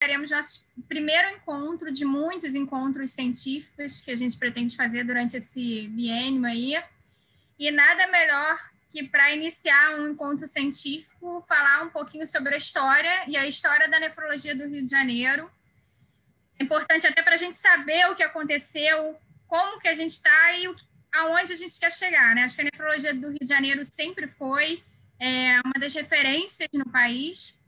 faremos nosso primeiro encontro de muitos encontros científicos que a gente pretende fazer durante esse biênio aí. E nada melhor que para iniciar um encontro científico, falar um pouquinho sobre a história e a história da nefrologia do Rio de Janeiro. É importante até para a gente saber o que aconteceu, como que a gente está e aonde a gente quer chegar, né? Acho que a nefrologia do Rio de Janeiro sempre foi uma das referências no país.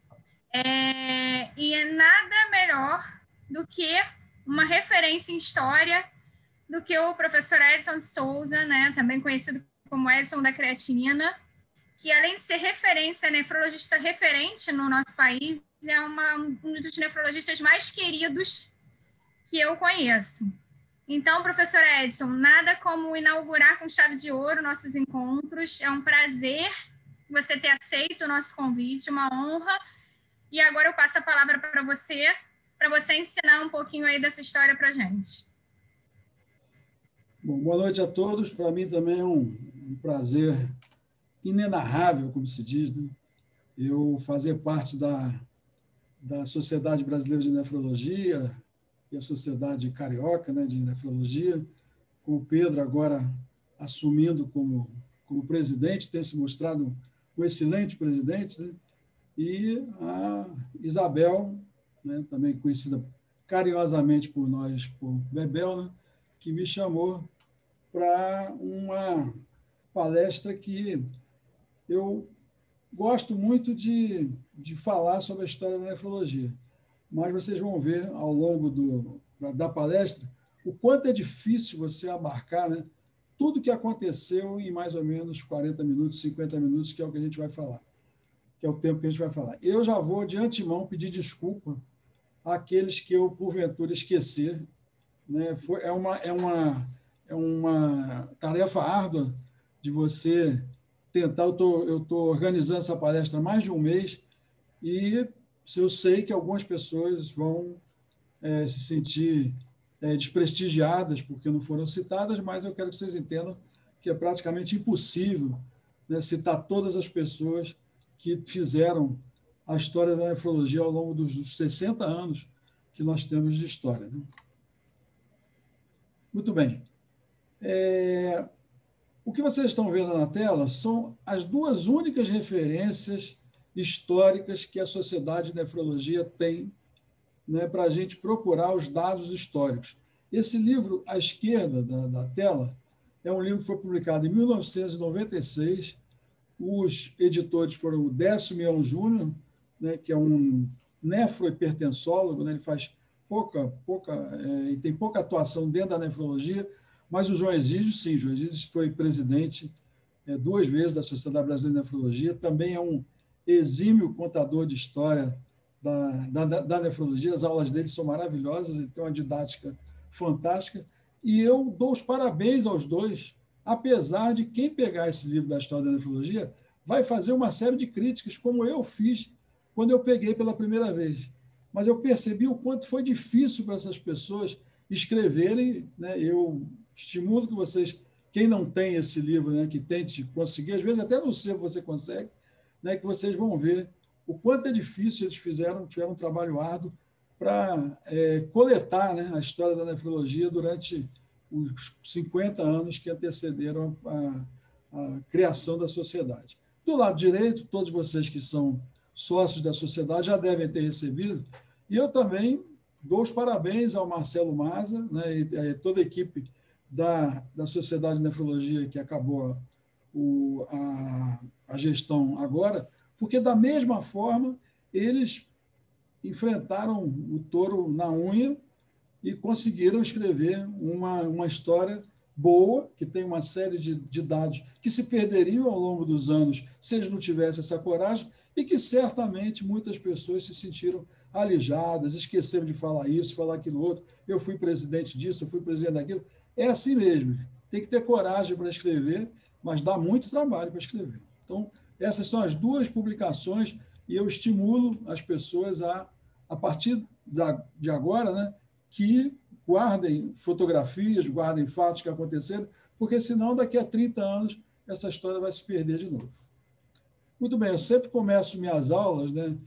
E é nada melhor do que uma referência em história do que o professor Edson de Souza, né? Também conhecido como Edson da Creatinina, que além de ser referência, nefrologista referente no nosso país, é um dos nefrologistas mais queridos que eu conheço. Então, professor Edson, nada como inaugurar com chave de ouro nossos encontros. É um prazer você ter aceito o nosso convite, uma honra. E agora eu passo a palavra para você ensinar um pouquinho aí dessa história para a gente. Bom, boa noite a todos. Para mim também é um prazer inenarrável, como se diz, né? Eu fazer parte da Sociedade Brasileira de Nefrologia e a Sociedade Carioca, né, de Nefrologia, com o Pedro agora assumindo como presidente, tem se mostrado um excelente presidente, né? E a Isabel, né, também conhecida carinhosamente por nós, por Bebel, né, que me chamou para uma palestra que eu gosto muito de falar sobre a história da nefrologia, mas vocês vão ver ao longo da palestra o quanto é difícil você abarcar, né, tudo o que aconteceu em mais ou menos 40 minutos, 50 minutos, que é o que a gente vai falar, que é o tempo que a gente vai falar. Eu já vou, de antemão, pedir desculpa àqueles que eu, porventura, esquecer, né? É uma tarefa árdua de você tentar. Eu estou organizando essa palestra há mais de um mês e eu sei que algumas pessoas vão se sentir desprestigiadas porque não foram citadas, mas eu quero que vocês entendam que é praticamente impossível, né, citar todas as pessoas que fizeram a história da nefrologia ao longo dos 60 anos que nós temos de história, né? Muito bem. O que vocês estão vendo na tela são as duas únicas referências históricas que a Sociedade de Nefrologia tem, né, para a gente procurar os dados históricos. Esse livro, à esquerda da tela, é um livro que foi publicado em 1996. Os editores foram o Décio Mion Júnior, né, que é um nefrohipertensólogo, né, ele faz tem pouca atuação dentro da nefrologia, mas o João Exídio, sim, João Exídio foi presidente 2 vezes da Sociedade Brasileira de Nefrologia, também é um exímio contador de história da nefrologia, as aulas dele são maravilhosas, ele tem uma didática fantástica, e eu dou os parabéns aos dois, apesar de quem pegar esse livro da história da nefrologia vai fazer uma série de críticas, como eu fiz quando eu peguei pela primeira vez. Mas eu percebi o quanto foi difícil para essas pessoas escreverem, né? Eu estimulo que vocês, quem não tem esse livro, né, que tente conseguir, às vezes até no seu você consegue, né, que vocês vão ver o quanto é difícil eles tiveram um trabalho árduo para coletar, né, a história da nefrologia durante os 50 anos que antecederam a criação da sociedade. Do lado direito, todos vocês que são sócios da sociedade já devem ter recebido, e eu também dou os parabéns ao Marcelo Maza, né, e toda a equipe da Sociedade de Nefrologia que acabou a gestão agora, porque, da mesma forma, eles enfrentaram o touro na unha e conseguiram escrever uma história boa, que tem uma série de dados que se perderiam ao longo dos anos se eles não tivessem essa coragem, e que certamente muitas pessoas se sentiram alijadas, esqueceram de falar isso, falar aquilo outro. Eu fui presidente disso, eu fui presidente daquilo. É assim mesmo. Tem que ter coragem para escrever, mas dá muito trabalho para escrever. Então, essas são as duas publicações, e eu estimulo as pessoas a partir de agora, né, que guardem fotografias, guardem fatos que aconteceram, porque senão daqui a 30 anos essa história vai se perder de novo. Muito bem, eu sempre começo minhas aulas, né,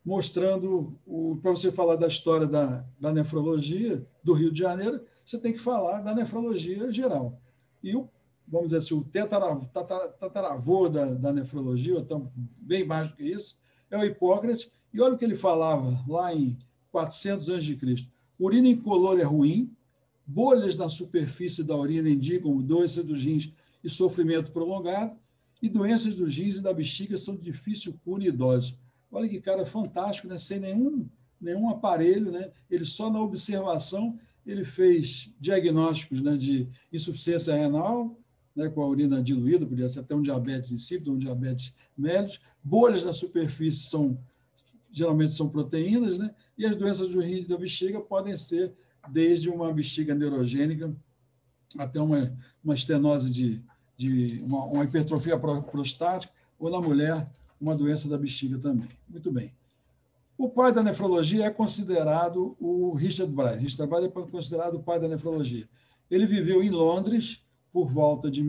mostrando, para você falar da história da nefrologia do Rio de Janeiro, você tem que falar da nefrologia geral. E vamos dizer assim, o tataravô da nefrologia, ou então, bem mais do que isso, é o Hipócrates. E olha o que ele falava lá em 400 a.C. Urina incolor é ruim, bolhas na superfície da urina indicam doença dos rins e sofrimento prolongado, e doenças dos rins e da bexiga são de difícil cura em idosos. Olha que cara fantástico, né? Sem nenhum aparelho, né? Ele só na observação ele fez diagnósticos, né, de insuficiência renal, né, com a urina diluída, podia ser até um diabetes insípido, um diabetes mellitus. Bolhas na superfície geralmente são proteínas, né? E as doenças do rim e da bexiga podem ser desde uma bexiga neurogênica até uma estenose uma hipertrofia prostática, ou na mulher, uma doença da bexiga também. Muito bem. O pai da nefrologia é considerado o Richard Bray. Richard Bray é considerado o pai da nefrologia. Ele viveu em Londres por volta de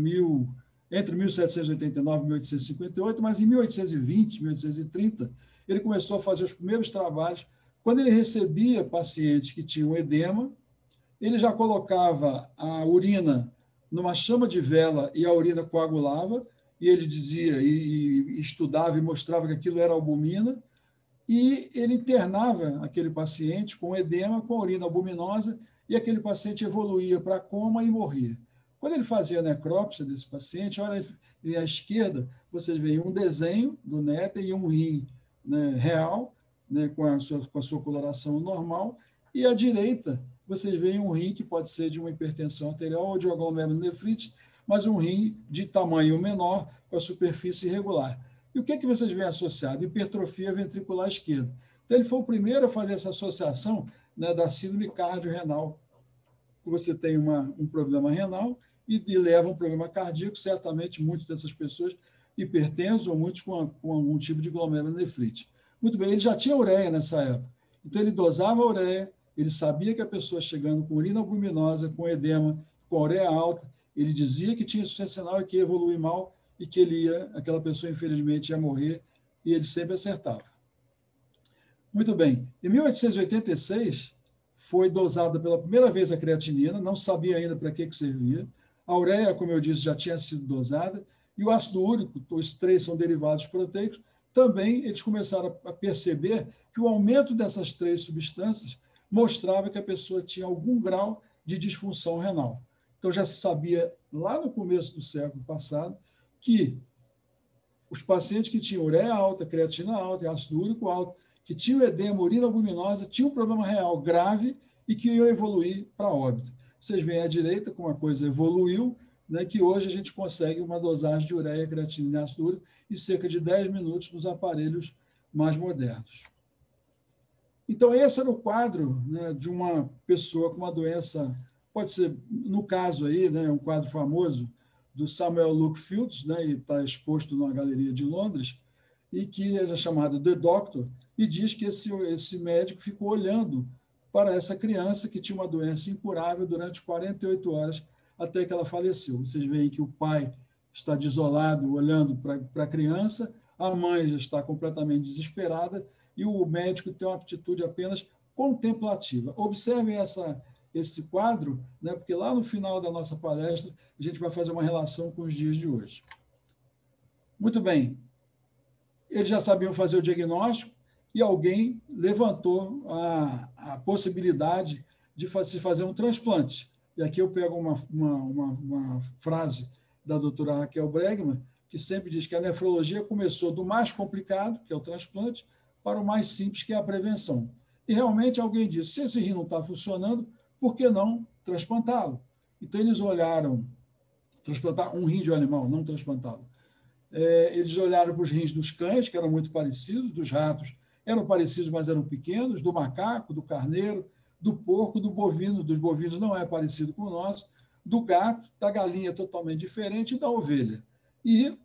entre 1789 e 1858, mas em 1820, 1830, ele começou a fazer os primeiros trabalhos. Quando ele recebia pacientes que tinham edema, ele já colocava a urina numa chama de vela e a urina coagulava, e ele dizia, e estudava e mostrava que aquilo era albumina, e ele internava aquele paciente com edema, com urina albuminosa, e aquele paciente evoluía para coma e morria. Quando ele fazia a necrópsia desse paciente, olha, à esquerda, vocês veem um desenho do néter e um rim, né, real, né, com a sua coloração normal, e à direita, vocês veem um rim que pode ser de uma hipertensão arterial ou de uma glomerulonefrite, mas um rim de tamanho menor, com a superfície irregular. E o que vocês veem associado? Hipertrofia ventricular esquerda. Então, ele foi o primeiro a fazer essa associação, né, da síndrome cardiorrenal. Você tem um problema renal e leva a um problema cardíaco, certamente muitas dessas pessoas hipertensos ou muitos com algum tipo de glomerulonefrite. Muito bem, ele já tinha ureia nessa época. Então, ele dosava a ureia, ele sabia que a pessoa chegando com urina albuminosa, com edema, com a ureia alta, ele dizia que tinha insuficiência renal e que ia evoluir mal, e que aquela pessoa, infelizmente, ia morrer, e ele sempre acertava. Muito bem. Em 1886, foi dosada pela primeira vez a creatinina, não sabia ainda para que servia. A ureia, como eu disse, já tinha sido dosada, e o ácido úrico, os três são derivados proteicos, também eles começaram a perceber que o aumento dessas três substâncias mostrava que a pessoa tinha algum grau de disfunção renal. Então, já se sabia, lá no começo do século passado, que os pacientes que tinham ureia alta, creatina alta e ácido úrico alto, que tinham edema, urina albuminosa, tinham um problema real grave e que iam evoluir para óbito. Vocês veem à direita como a coisa evoluiu, né, que hoje a gente consegue uma dosagem de ureia, creatina e ácido úrico em cerca de 10 minutos nos aparelhos mais modernos. Então, esse era o quadro, né, de uma pessoa com uma doença, pode ser, no caso aí, né, um quadro famoso, do Samuel Luke Fields, né, e está exposto numa galeria de Londres, e que é chamado The Doctor, e diz que esse médico ficou olhando para essa criança que tinha uma doença incurável durante 48 horas até que ela faleceu. Vocês veem que o pai está desolado, olhando para a criança, a mãe já está completamente desesperada e o médico tem uma atitude apenas contemplativa. Observem esse quadro, né, porque lá no final da nossa palestra a gente vai fazer uma relação com os dias de hoje. Muito bem. Eles já sabiam fazer o diagnóstico e alguém levantou a possibilidade de se fazer um transplante. E aqui eu pego uma frase da doutora Raquel Bregman, que sempre diz que a nefrologia começou do mais complicado, que é o transplante, para o mais simples, que é a prevenção. E realmente alguém disse, se esse rim não está funcionando, por que não transplantá-lo? Então, eles olharam, transplantar um rim de um animal, não transplantá-lo. Eles olharam para os rins dos cães, que eram muito parecidos, dos ratos eram parecidos, mas eram pequenos, do macaco, do carneiro, do porco, do bovino, dos bovinos não é parecido com o nosso, do gato, da galinha totalmente diferente e da ovelha. E,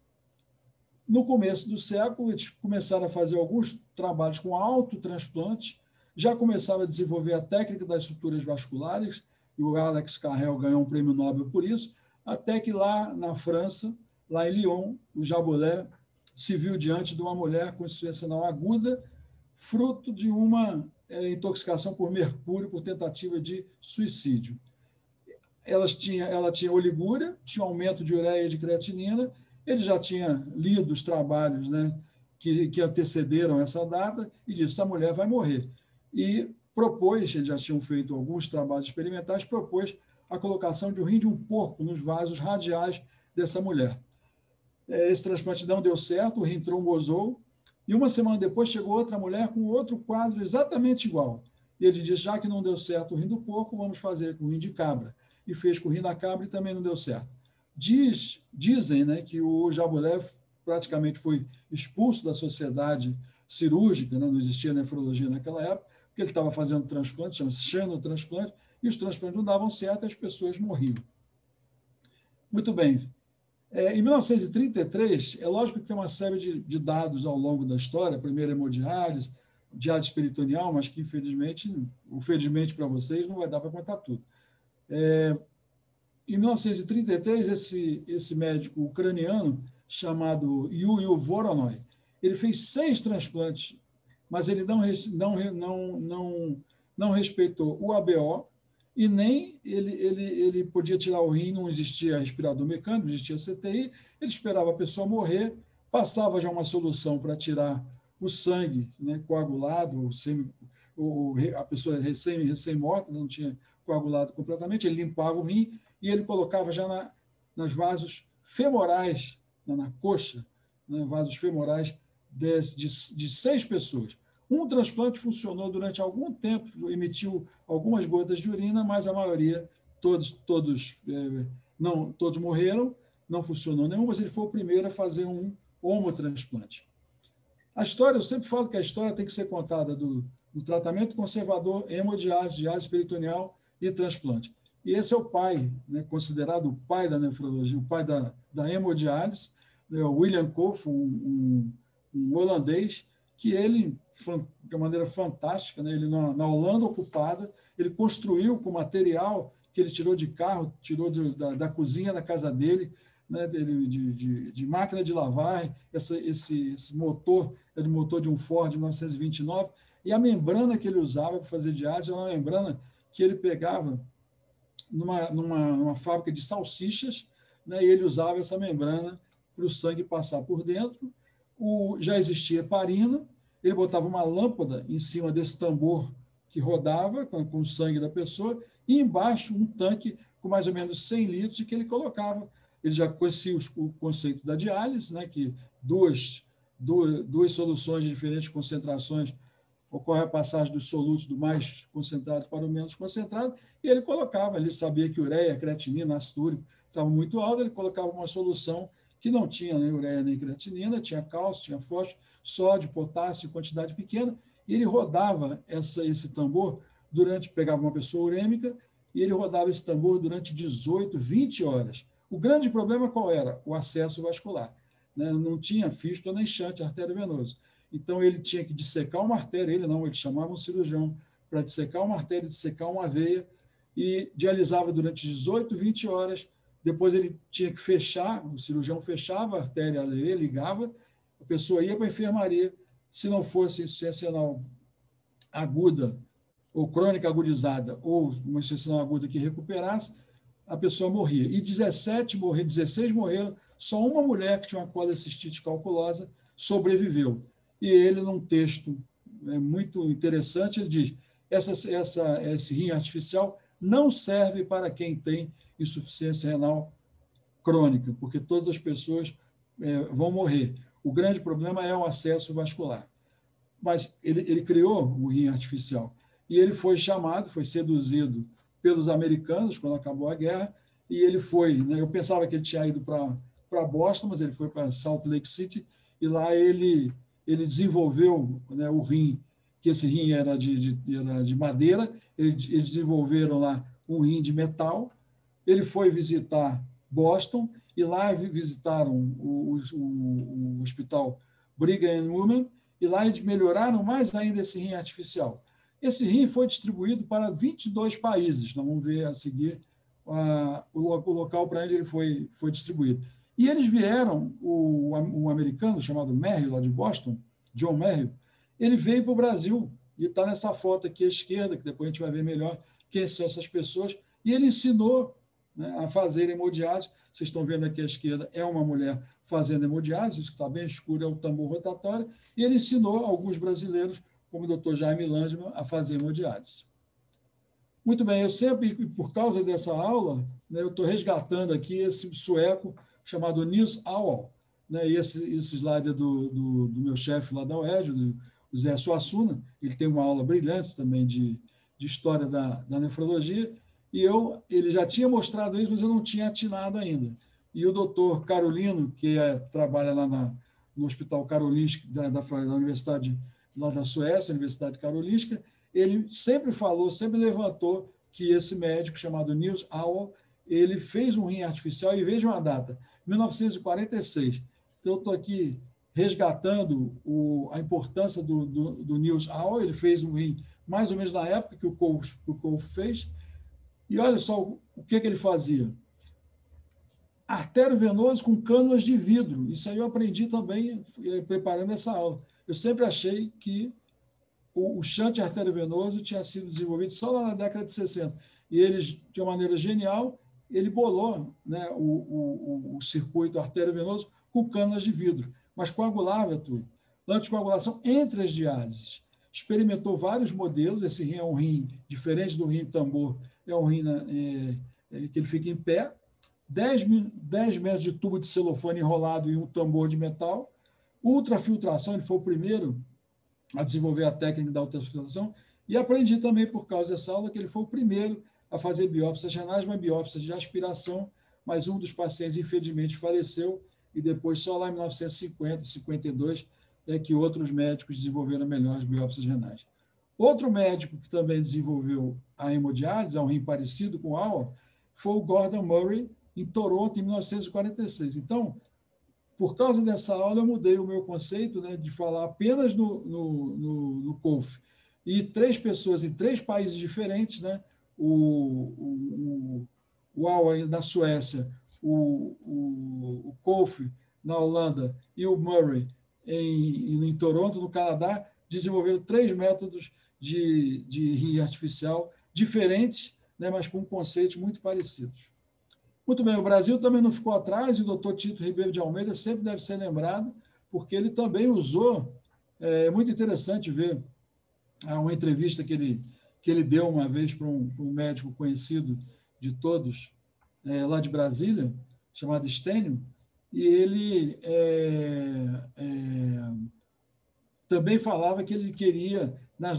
no começo do século, eles começaram a fazer alguns trabalhos com autotransplante, já começaram a desenvolver a técnica das estruturas vasculares, e o Alex Carrel ganhou um prêmio Nobel por isso, até que lá na França, lá em Lyon, o Jaboulet se viu diante de uma mulher com insuficiência renal aguda, fruto de uma intoxicação por mercúrio por tentativa de suicídio. Ela tinha oligúria, tinha aumento de ureia e de creatinina. Ele já tinha lido os trabalhos, né, que antecederam essa data e disse: essa mulher vai morrer. E propôs, eles já tinham feito alguns trabalhos experimentais, propôs a colocação de um rim de um porco nos vasos radiais dessa mulher. Esse transplante não deu certo, o rim trombosou, e uma semana depois chegou outra mulher com outro quadro exatamente igual. E ele disse: já que não deu certo o rim do porco, vamos fazer com o rim de cabra. E fez com o rim da cabra e também não deu certo. Dizem, né, que o Jabolev praticamente foi expulso da sociedade cirúrgica, né, não existia nefrologia naquela época, porque ele estava fazendo transplante, chama-se xenotransplante, e os transplantes não davam certo e as pessoas morriam. Muito bem. Em 1933, é lógico que tem uma série de dados ao longo da história, primeiro hemodiálise, diálise peritoneal, mas que, infelizmente para vocês, não vai dar para contar tudo. Em 1933, esse médico ucraniano, chamado Yuil Voronoi, ele fez 6 transplantes, mas ele não respeitou o ABO, e nem ele podia tirar o rim, não existia respirador mecânico, não existia CTI, ele esperava a pessoa morrer, passava já uma solução para tirar o sangue, né, coagulado, a pessoa recém-morta, não tinha coagulado completamente, ele limpava o rim e ele colocava já nas vasos femorais, na coxa, né, vasos femorais de 6 pessoas. Um transplante funcionou durante algum tempo, emitiu algumas gotas de urina, mas a maioria, todos morreram, não funcionou nenhum, mas ele foi o primeiro a fazer um homotransplante. A história, eu sempre falo que a história tem que ser contada do tratamento conservador, hemodiálise, diálise peritoneal e transplante. E esse é o pai, né, considerado o pai da nefrologia, o pai da hemodiálise, né, o William Koff, um holandês, que ele, de uma maneira fantástica, né, ele na Holanda ocupada, ele construiu com material que ele tirou de carro, tirou da cozinha da casa dele, né, de máquina de lavar, esse motor é o motor de um Ford de 1929, e a membrana que ele usava para fazer diálise era uma membrana que ele pegava numa fábrica de salsichas, né, e ele usava essa membrana para o sangue passar por dentro. Já existia heparina, ele botava uma lâmpada em cima desse tambor que rodava com o sangue da pessoa, e embaixo um tanque com mais ou menos 100 litros, e que ele colocava. Ele já conhecia o conceito da diálise, né, que duas soluções de diferentes concentrações ocorre a passagem dos solutos do mais concentrado para o menos concentrado, e ele colocava, ele sabia que ureia, creatinina, ácido úrico estavam muito altos, ele colocava uma solução que não tinha nem ureia nem creatinina, tinha cálcio, tinha fósforo, sódio, potássio, quantidade pequena, e ele rodava esse tambor pegava uma pessoa urêmica, e ele rodava esse tambor durante 18, 20 horas. O grande problema qual era? O acesso vascular, né? Não tinha fístula nem shunt arteriovenoso. Então, ele tinha que dissecar uma artéria, ele chamava um cirurgião para dissecar uma artéria, dissecar uma veia, e dialisava durante 18, 20 horas. Depois ele tinha que fechar, o cirurgião fechava a artéria, ligava, a pessoa ia para a enfermaria. Se não fosse insuficiência renal aguda, ou crônica agudizada, ou uma insuficiência renal aguda que recuperasse, a pessoa morria. E 16 morreram, só uma mulher que tinha uma colecistite calculosa sobreviveu. E ele, num texto muito interessante, ele diz: esse rim artificial não serve para quem tem insuficiência renal crônica, porque todas as pessoas vão morrer. O grande problema é o acesso vascular. Mas ele criou o rim artificial. E ele foi seduzido pelos americanos quando acabou a guerra, e ele foi, né, eu pensava que ele tinha ido para Boston, mas ele foi para Salt Lake City, e lá ele desenvolveu, né, o rim, que esse rim era de madeira, eles desenvolveram lá um rim de metal. Ele foi visitar Boston, e lá visitaram o hospital Brigham and Women, e lá eles melhoraram mais ainda esse rim artificial. Esse rim foi distribuído para 22 países. Nós vamos ver a seguir o local para onde ele foi distribuído. E eles vieram, o americano chamado Merrill, lá de Boston, John Merrill, ele veio para o Brasil e está nessa foto aqui à esquerda, que depois a gente vai ver melhor quem são essas pessoas, e ele ensinou, né, a fazer hemodiálise. Vocês estão vendo aqui à esquerda, é uma mulher fazendo hemodiálise, isso que está bem escuro é o tambor rotatório, e ele ensinou alguns brasileiros, como o Dr. Jaime Landman, a fazer hemodiálise. Muito bem, eu sempre, por causa dessa aula, né, eu estou resgatando aqui esse sueco chamado Niels Auwal, né, e esse slide é do meu chefe lá da UERJ, o Zé Suassuna. Ele tem uma aula brilhante também de história da nefrologia, e ele já tinha mostrado isso, mas eu não tinha atinado ainda. E o doutor Carolino, que trabalha lá no Hospital Karolinska, da Universidade lá da Suécia, Universidade Karolinska, ele sempre falou, sempre levantou que esse médico chamado Niels Auwal, ele fez um rim artificial, e vejam a data, 1946. Então, eu estou aqui resgatando a importância do Niels Auwal. Ele fez um rim mais ou menos na época que o Kolff fez. E olha só o que ele fazia. Artério venoso com cânulas de vidro. Isso aí eu aprendi também preparando essa aula. Eu sempre achei que o shunt arteriovenoso tinha sido desenvolvido só lá na década de 60. E eles, de uma maneira genial, ele bolou, né, o circuito arteriovenoso com cânulas de vidro, mas coagulava tudo. Anticoagulação entre as diálises. Experimentou vários modelos. Esse rim é um rim diferente do rim tambor, é um rim que ele fica em pé, 10 metros de tubo de celofane enrolado em um tambor de metal, ultrafiltração. Ele foi o primeiro a desenvolver a técnica da ultrafiltração, e aprendi também, por causa dessa aula, que ele foi o primeiro a fazer biópsias renais, uma biópsia de aspiração, mas um dos pacientes, infelizmente, faleceu, e depois, só lá em 1950, 52, é que outros médicos desenvolveram melhores biópsias renais. Outro médico que também desenvolveu a hemodiálise, um rim parecido com o Auwal, foi o Gordon Murray, em Toronto, em 1946. Então, por causa dessa aula, eu mudei o meu conceito, né, de falar apenas no Kolff. E 3 pessoas em 3 países diferentes, né, o Auwal na Suécia, o Kolff na Holanda e o Murray em Toronto, no Canadá, desenvolveram 3 métodos de rim artificial diferentes, né, mas com conceitos muito parecidos. Muito bem, o Brasil também não ficou atrás, e o doutor Tito Ribeiro de Almeida sempre deve ser lembrado, porque ele também usou, é muito interessante ver uma entrevista que ele deu uma vez para um médico conhecido de todos, lá de Brasília, chamado Stênio, e ele também falava que ele queria, nas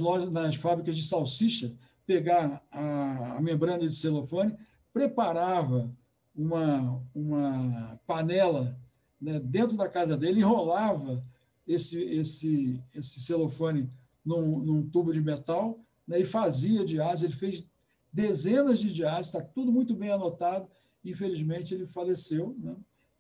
fábricas de salsicha, pegar a membrana de celofane, preparava uma panela, né, dentro da casa dele, enrolava esse celofane num tubo de metal, né, e fazia diálise. Ele fez dezenas de diálises, está tudo muito bem anotado. Infelizmente, ele faleceu, né,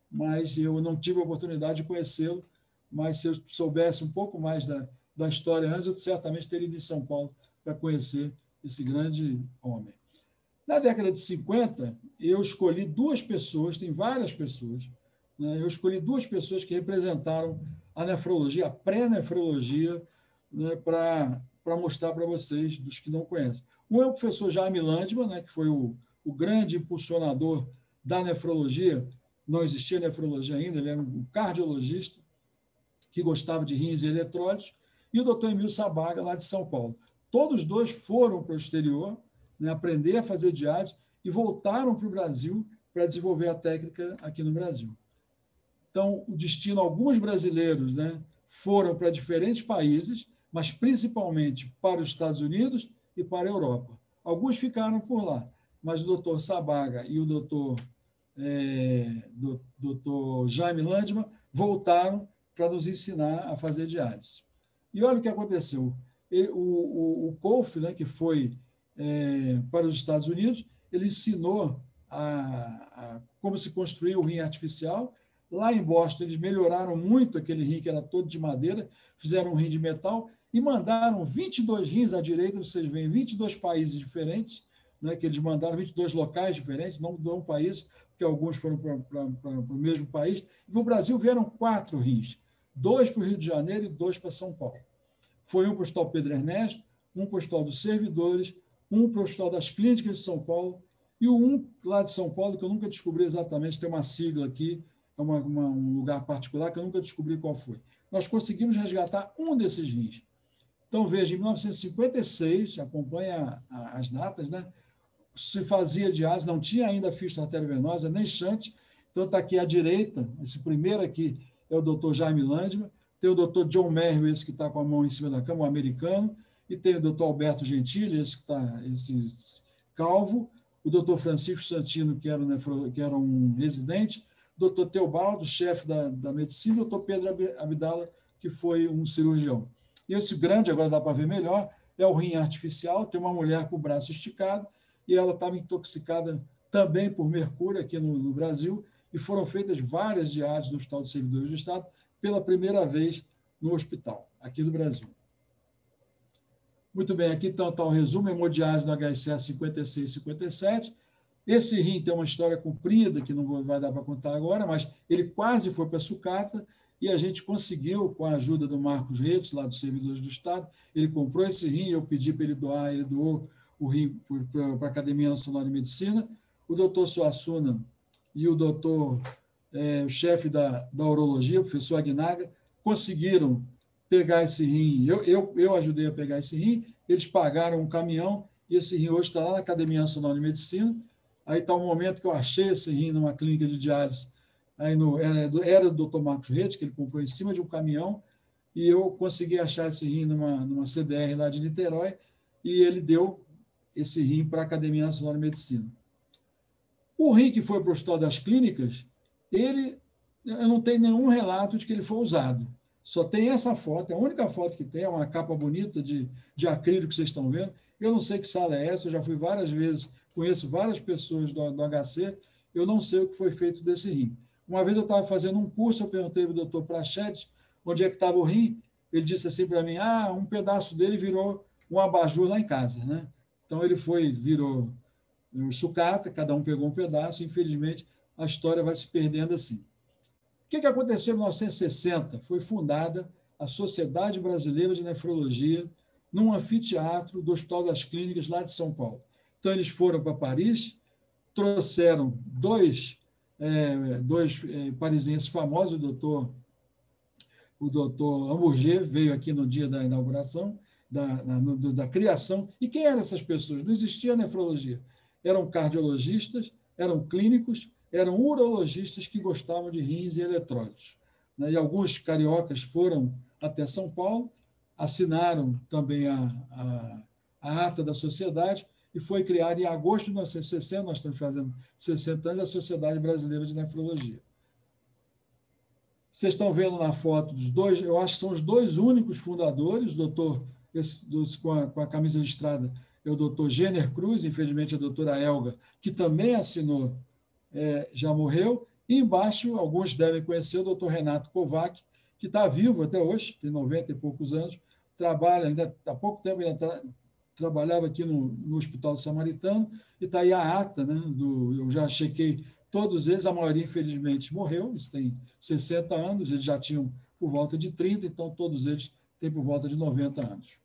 mas eu não tive a oportunidade de conhecê-lo, mas se eu soubesse um pouco mais da história antes, eu certamente teria ido em São Paulo para conhecer esse grande homem. Na década de 50, eu escolhi 2 pessoas, tem várias pessoas, né? Eu escolhi 2 pessoas que representaram a nefrologia, a pré-nefrologia, né, para mostrar para vocês, dos que não conhecem. Um é o professor Jaime Landman, né, que foi o grande impulsionador da nefrologia. Não existia nefrologia ainda, ele era um cardiologista que gostava de rins e eletrólitos, e o doutor Emílio Sabaga, lá de São Paulo. Todos 2 foram para o exterior, né, aprender a fazer diálise, e voltaram para o Brasil para desenvolver a técnica aqui no Brasil. Então, o destino, alguns brasileiros, né, foram para diferentes países, mas principalmente para os Estados Unidos e para a Europa. Alguns ficaram por lá, mas o doutor Sabaga e o doutor Jaime Landman voltaram para nos ensinar a fazer diálise. E olha o que aconteceu. O Kolff, né, que foi para os Estados Unidos, ele ensinou como se construir o rim artificial. Lá em Boston, eles melhoraram muito aquele rim que era todo de madeira, fizeram um rim de metal e mandaram 22 rins à direita. Vocês veem 22 países diferentes, né, que eles mandaram, 22 locais diferentes, não de um país, porque alguns foram para o mesmo país. E para o Brasil vieram 4 rins, 2 para o Rio de Janeiro e 2 para São Paulo. foi um para o Hospital Pedro Ernesto, um para o Hospital dos Servidores, um para o Hospital das Clínicas de São Paulo, e um lá de São Paulo, que eu nunca descobri exatamente, tem uma sigla aqui, é um lugar particular que eu nunca descobri qual foi. Nós conseguimos resgatar um desses rins. Então, veja, em 1956, acompanha as datas, né? Se fazia diálise, não tinha ainda fístula arteriovenosa, nem shunt. Então, está aqui à direita, esse primeiro aqui é o Dr. Jaime Landman, tem o Dr. John Merrill, esse que está com a mão em cima da cama, o americano, e tem o Dr. Alberto Gentili, esse que está, esse calvo, o Dr. Francisco Santino, que era um residente, o Dr. Teobaldo, chefe da medicina, e o Dr. Pedro Abdala, que foi um cirurgião. E esse grande, agora dá para ver melhor, é o rim artificial, tem uma mulher com o braço esticado, e ela estava intoxicada também por mercúrio aqui no Brasil, e foram feitas várias diálises no Hospital de Servidores do Estado pela primeira vez no hospital, aqui no Brasil. Muito bem, aqui está o resumo, hemodiálise no HSA 56 e 57. Esse rim tem uma história comprida, que não vai dar para contar agora, mas ele quase foi para a sucata, e a gente conseguiu, com a ajuda do Marcos Redes, lá dos Servidores do Estado, ele comprou esse rim, eu pedi para ele doar, ele doou o rim para a Academia Nacional de Medicina. O doutor Suassuna e o doutor, o chefe da urologia, o professor Aguinaga, conseguiram pegar esse rim. Eu ajudei a pegar esse rim, eles pagaram um caminhão, e esse rim hoje está lá na Academia Nacional de Medicina. Aí está o momento que eu achei esse rim numa clínica de diálise, aí era do Dr. Marcos Redes, que ele comprou em cima de um caminhão, e eu consegui achar esse rim numa CDR lá de Niterói, e ele deu esse rim para a Academia Nacional de Medicina. O rim que foi para o Hospital das Clínicas, eu não tenho nenhum relato de que ele foi usado. Só tem essa foto, é a única foto que tem, é uma capa bonita de acrílico que vocês estão vendo. Eu não sei que sala é essa, eu já fui várias vezes, conheço várias pessoas do HC, eu não sei o que foi feito desse rim. Uma vez eu estava fazendo um curso, eu perguntei para o doutor Prachete onde é que estava o rim, ele disse assim para mim, um pedaço dele virou um abajur lá em casa, né? Então ele virou sucata, cada um pegou um pedaço, e, infelizmente a história vai se perdendo assim. O que aconteceu em 1960? Foi fundada a Sociedade Brasileira de Nefrologia num anfiteatro do Hospital das Clínicas, lá de São Paulo. Então, eles foram para Paris, trouxeram dois parisienses famosos, o doutor Hamburger veio aqui no dia da inauguração, da criação. E quem eram essas pessoas? Não existia nefrologia. Eram cardiologistas, eram clínicos, eram urologistas que gostavam de rins e eletrólitos. E alguns cariocas foram até São Paulo, assinaram também a ata da sociedade, e foi criada em agosto de 1960, nós estamos fazendo 60 anos, a Sociedade Brasileira de Nefrologia. Vocês estão vendo na foto dos dois, eu acho que são os dois únicos fundadores, com a camisa listrada é o doutor Jenner Cruz, infelizmente a doutora Elga, que também assinou, já morreu, e embaixo, alguns devem conhecer o doutor Renato Kovac, que está vivo até hoje, tem 90 e poucos anos, trabalha, ainda há pouco tempo trabalhava aqui no Hospital Samaritano, e está aí a ata, né, eu já chequei todos eles, a maioria, infelizmente, morreu, eles têm 60 anos, eles já tinham por volta de 30, então todos eles têm por volta de 90 anos.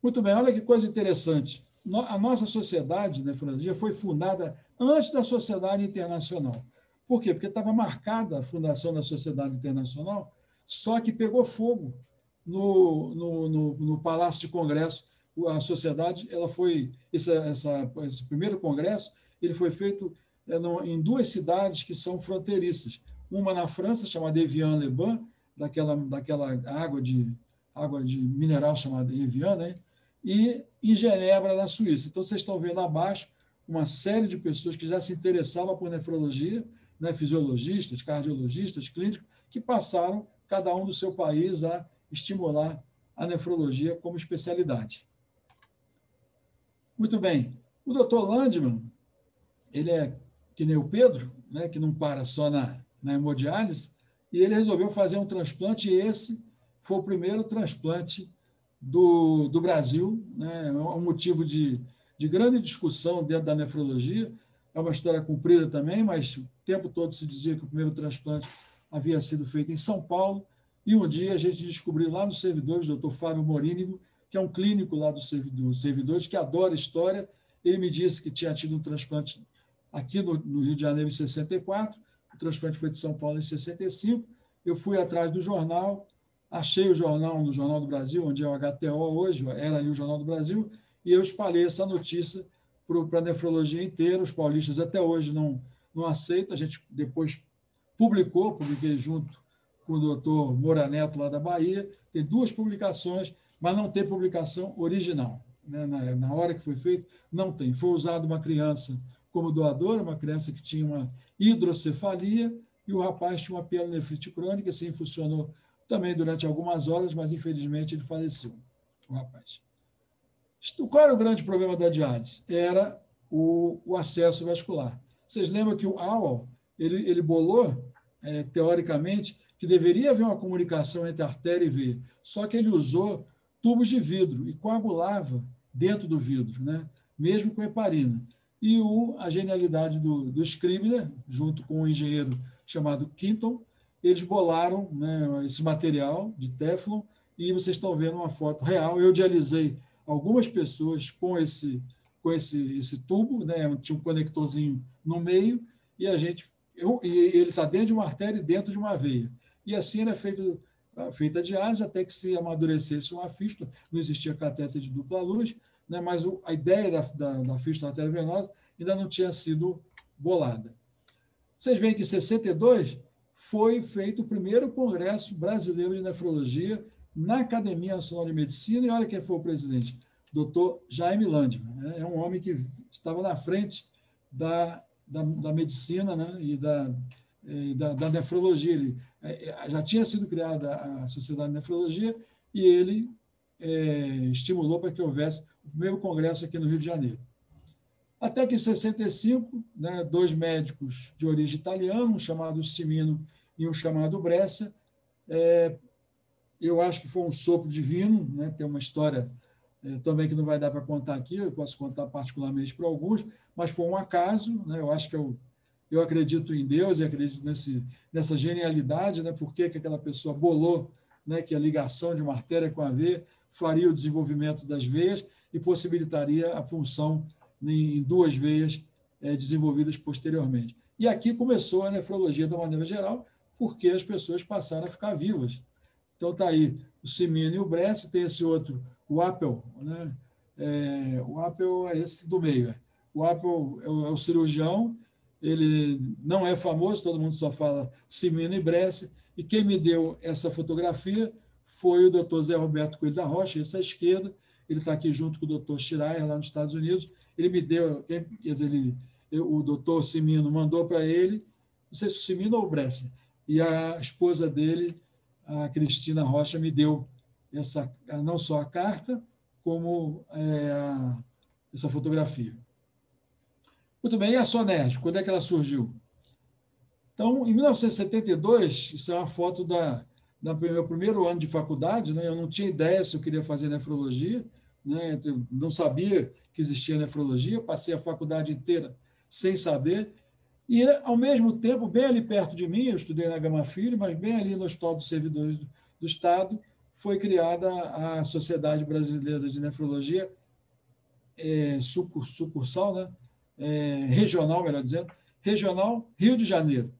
Muito bem, olha que coisa interessante. A nossa sociedade de nefrologia foi fundada antes da Sociedade Internacional. Por quê? Porque estava marcada a fundação da Sociedade Internacional, só que pegou fogo no Palácio de Congresso. A sociedade, esse primeiro congresso, ele foi feito em duas cidades que são fronteiriças. Uma na França, chamada Evian-les-Bains, daquela água de mineral chamada Evian, né? E em Genebra, na Suíça. Então, vocês estão vendo abaixo uma série de pessoas que já se interessavam por nefrologia, né? Fisiologistas, cardiologistas, clínicos, que passaram, cada um do seu país, a estimular a nefrologia como especialidade. Muito bem. O doutor Landman, ele é que nem o Pedro, né? Que não para só na hemodiálise, e ele resolveu fazer um transplante, e esse foi o primeiro transplante do Brasil, né? É um motivo de grande discussão dentro da nefrologia. É uma história comprida também, mas o tempo todo se dizia que o primeiro transplante havia sido feito em São Paulo, E um dia a gente descobriu lá nos servidores, o doutor Fábio Morínigo, que é um clínico lá dos servidores, que adora história. Ele me disse que tinha tido um transplante aqui no Rio de Janeiro em 64, o transplante foi de São Paulo em 65. Eu fui atrás do jornal, achei o jornal no Jornal do Brasil, onde é o HTO hoje, era ali o Jornal do Brasil, e eu espalhei essa notícia para a nefrologia inteira. Os paulistas até hoje não aceitam. A gente depois publiquei junto com o doutor Moura Neto, lá da Bahia. Tem 2 publicações, mas não tem publicação original. Né? Na hora que foi feito, não tem. Foi usada uma criança como doadora, uma criança que tinha uma hidrocefalia, e o rapaz tinha uma pielonefrite crônica, assim funcionou também durante algumas horas, mas infelizmente ele faleceu, o rapaz. Qual era o grande problema da diálise? Era o acesso vascular. Vocês lembram que o Auer, ele bolou, teoricamente, que deveria haver uma comunicação entre artéria e veia, só que ele usou tubos de vidro e coagulava dentro do vidro, né? Mesmo com heparina. E a genialidade do Scribner, junto com um engenheiro chamado Quinton, eles bolaram, né, esse material de Teflon, e vocês estão vendo uma foto real. Eu dialisei algumas pessoas com esse tubo, né, tinha um conectorzinho no meio, e ele está dentro de uma artéria e dentro de uma veia. E assim era feita a diálise até que se amadurecesse uma fístula. Não existia catéter de dupla luz, né, mas a ideia da fístula arteriovenosa ainda não tinha sido bolada. Vocês veem que em 62 foi feito o primeiro Congresso Brasileiro de Nefrologia na Academia Nacional de Medicina, e olha quem foi o presidente, doutor Jaime Landman, né? É um homem que estava na frente da medicina, né? E da nefrologia. Ele já tinha sido criada a Sociedade de Nefrologia, e ele estimulou para que houvesse o primeiro congresso aqui no Rio de Janeiro. Até que em 65, né, 2 médicos de origem italiana, um chamado Cimino e um chamado Brescia, eu acho que foi um sopro divino, né? Tem uma história também que não vai dar para contar aqui, eu posso contar particularmente para alguns, mas foi um acaso, né? Eu acho que eu acredito em Deus e acredito nessa genialidade, né? Por que aquela pessoa bolou, né, que a ligação de uma artéria com a veia faria o desenvolvimento das veias e possibilitaria a punção em 2 veias desenvolvidas posteriormente. E aqui começou a nefrologia de uma maneira geral, porque as pessoas passaram a ficar vivas. Então está aí o Cimino e o Brescia, tem esse outro, o Appel, né? O Appel é esse do meio. O Appel é o cirurgião, ele não é famoso, todo mundo só fala Cimino e Brescia, e quem me deu essa fotografia foi o doutor Zé Roberto Coelho da Rocha, esse à esquerda, ele está aqui junto com o doutor Schreier, lá nos Estados Unidos. Ele me deu, quer dizer, o doutor Cimino mandou para ele, não sei se o Cimino ou o Brescia, e a esposa dele, a Cristina Rocha, me deu não só a carta, como essa fotografia. Muito bem, e a Sonerg, quando é que ela surgiu? Então, em 1972, isso é uma foto do meu primeiro ano de faculdade, né? Eu não tinha ideia se eu queria fazer nefrologia, né? Eu não sabia que existia nefrologia, passei a faculdade inteira sem saber, e, ao mesmo tempo, bem ali perto de mim, eu estudei na Gama Filho, mas bem ali no Hospital dos Servidores do Estado, foi criada a Sociedade Brasileira de Nefrologia, sucursal, né? Regional, melhor dizendo, Regional Rio de Janeiro.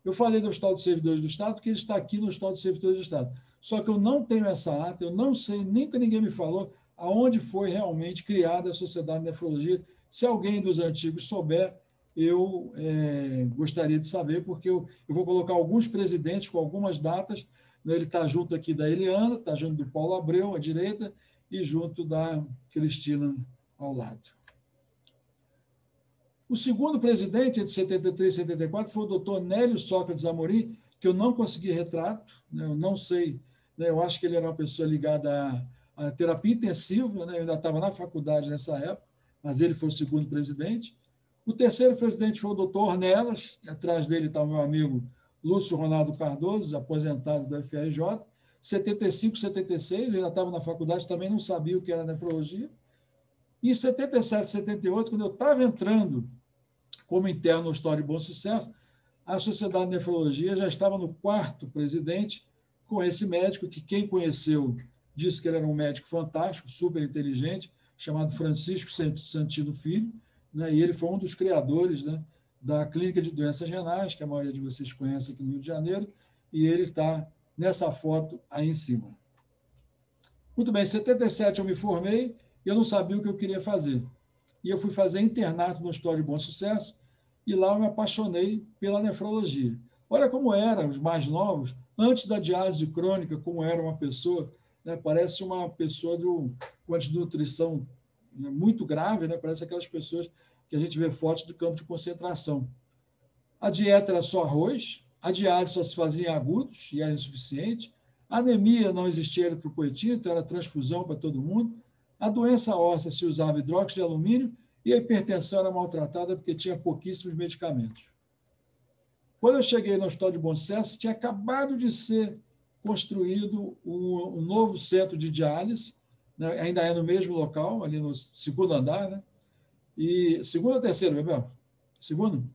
Eu falei do Hospital dos Servidores do Estado, porque ele está aqui no Hospital dos Servidores do Estado. Só que eu não tenho essa ata, eu não sei, nem que ninguém me falou, aonde foi realmente criada a Sociedade de Nefrologia. Se alguém dos antigos souber, eu gostaria de saber, porque eu vou colocar alguns presidentes com algumas datas, né? Ele está junto aqui da Eliana, está junto do Paulo Abreu, à direita, e junto da Cristina, ao lado. O segundo presidente, entre 73 e 74, foi o doutor Nélio Sócrates Amorim, que eu não consegui retrato, né? Eu não sei, né? Eu acho que ele era uma pessoa ligada à terapia intensiva, né? Eu ainda estava na faculdade nessa época, mas ele foi o segundo presidente. O terceiro presidente foi o doutor Ornelas, atrás dele está o meu amigo Lúcio Ronaldo Cardoso, aposentado do FRJ. 75, 76, eu ainda estava na faculdade, também não sabia o que era nefrologia. E em 77, 78, quando eu estava entrando como interno no História de Bom Sucesso, a Sociedade de Nefrologia já estava no 4º presidente, com esse médico, que quem conheceu disse que ele era um médico fantástico, super inteligente, chamado Francisco Santino Filho, né? E ele foi um dos criadores, né, da Clínica de Doenças Renais, que a maioria de vocês conhece aqui no Rio de Janeiro, e ele está nessa foto aí em cima. Muito bem, em 77 eu me formei e eu não sabia o que eu queria fazer. E eu fui fazer internato no Hospital de Bom Sucesso e lá eu me apaixonei pela nefrologia. Olha como eram os mais novos, antes da diálise crônica, como era uma pessoa, né, parece uma pessoa com a desnutrição, né, muito grave, né, parece aquelas pessoas que a gente vê fotos do campo de concentração. A dieta era só arroz, a diálise só se fazia em agudos e era insuficiente, a anemia não existia eritropoetina, então era transfusão para todo mundo, a doença óssea se usava hidróxido de alumínio e a hipertensão era maltratada porque tinha pouquíssimos medicamentos. Quando eu cheguei no Hospital de Bom Sucesso, tinha acabado de ser construído um novo centro de diálise, né? Ainda é no mesmo local, ali no segundo andar, né? E segundo ou terceiro, Bebel? Segundo?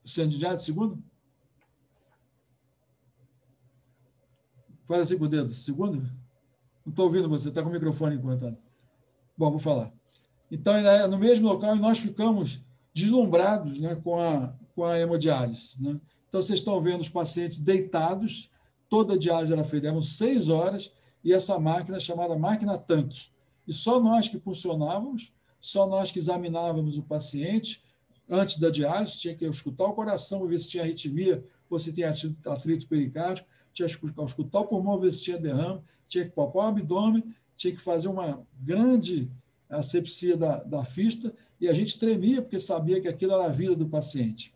O centro de diálise, segundo? Faz assim com o dedo. Segundo? Não estou ouvindo você, está com o microfone cortado. Bom, vou falar. Então, é no mesmo local, e nós ficamos deslumbrados, né, com a hemodiálise. Né? Então, vocês estão vendo os pacientes deitados, toda a diálise era feita, eram 6 horas, e essa máquina chamada máquina tanque. E só nós que funcionávamos, só nós que examinávamos o paciente antes da diálise, tinha que escutar o coração, ver se tinha arritmia ou se tinha atrito pericárdico, tinha que escutar o pulmão, ver se tinha derrame, tinha que palpar o abdômen, tinha que fazer uma grande asepsia da fístula, e a gente tremia porque sabia que aquilo era a vida do paciente.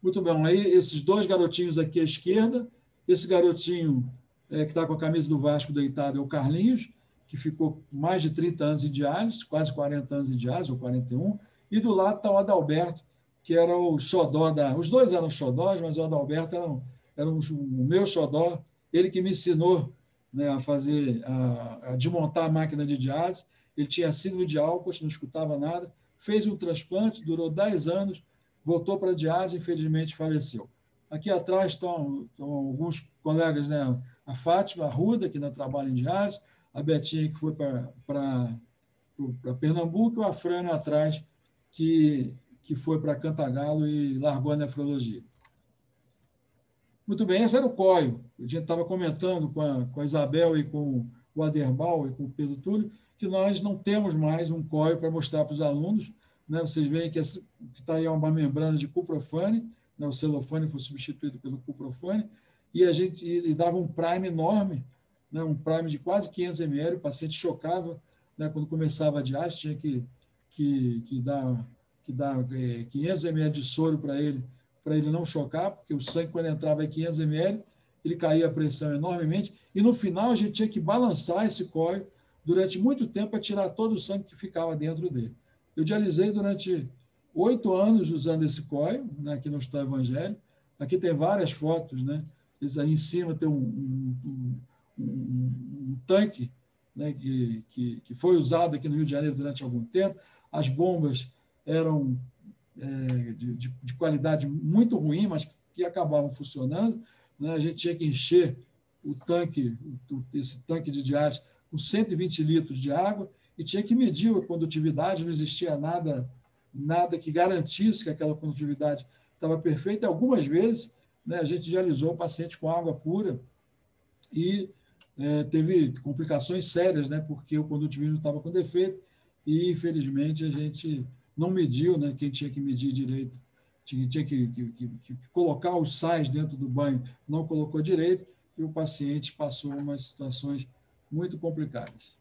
Muito bem, aí esses 2 garotinhos aqui à esquerda, esse garotinho que está com a camisa do Vasco deitado é o Carlinhos, que ficou mais de 30 anos em diálise, quase 40 anos em diálise, ou 41, e do lado está o Adalberto, que era o xodó os 2 eram xodós, mas o Adalberto era o meu xodó, ele que me ensinou, né, a desmontar a máquina de diálise. Ele tinha síndrome de Alport, não escutava nada, fez um transplante, durou 10 anos, voltou para a diálise e, infelizmente, faleceu. Aqui atrás estão alguns colegas, né, a Fátima, a Ruda, que ainda trabalha em diálise, a Betinha, que foi para Pernambuco, e a Frana atrás, que foi para Cantagalo e largou a nefrologia. Muito bem, esse era o COIO. A gente estava comentando com a Isabel e com o Aderbal e com o Pedro Túlio que nós não temos mais um COIO para mostrar para os alunos. Né? Vocês veem que está aí uma membrana de cuprofane, né? O celofane foi substituído pelo cuprofane, e a gente dava um prime enorme, né? Um prime de quase 500 ml, o paciente chocava, né? Quando começava a diálise, tinha que dar 500 ml de soro para ele não chocar, porque o sangue, quando entrava em 500 ml, ele caía a pressão enormemente, e no final a gente tinha que balançar esse COIO durante muito tempo para tirar todo o sangue que ficava dentro dele. Eu dialisei durante 8 anos usando esse COIO, né, aqui no Hospital Evangélico. Aqui tem várias fotos, né? Esse aí em cima tem um tanque, né, que foi usado aqui no Rio de Janeiro durante algum tempo. As bombas eram de qualidade muito ruim, mas que acabavam funcionando. Né? A gente tinha que encher o tanque, esse tanque de diálise, com 120 litros de água, e tinha que medir a condutividade, não existia nada que garantisse que aquela condutividade estava perfeita. Algumas vezes, né, a gente dialisou o paciente com água pura e teve complicações sérias, né, porque o condutivismo estava com defeito e, infelizmente, a gente não mediu, né, quem tinha que medir direito. Tinha que colocar os sais dentro do banho, não colocou direito, e o paciente passou umas situações muito complicadas.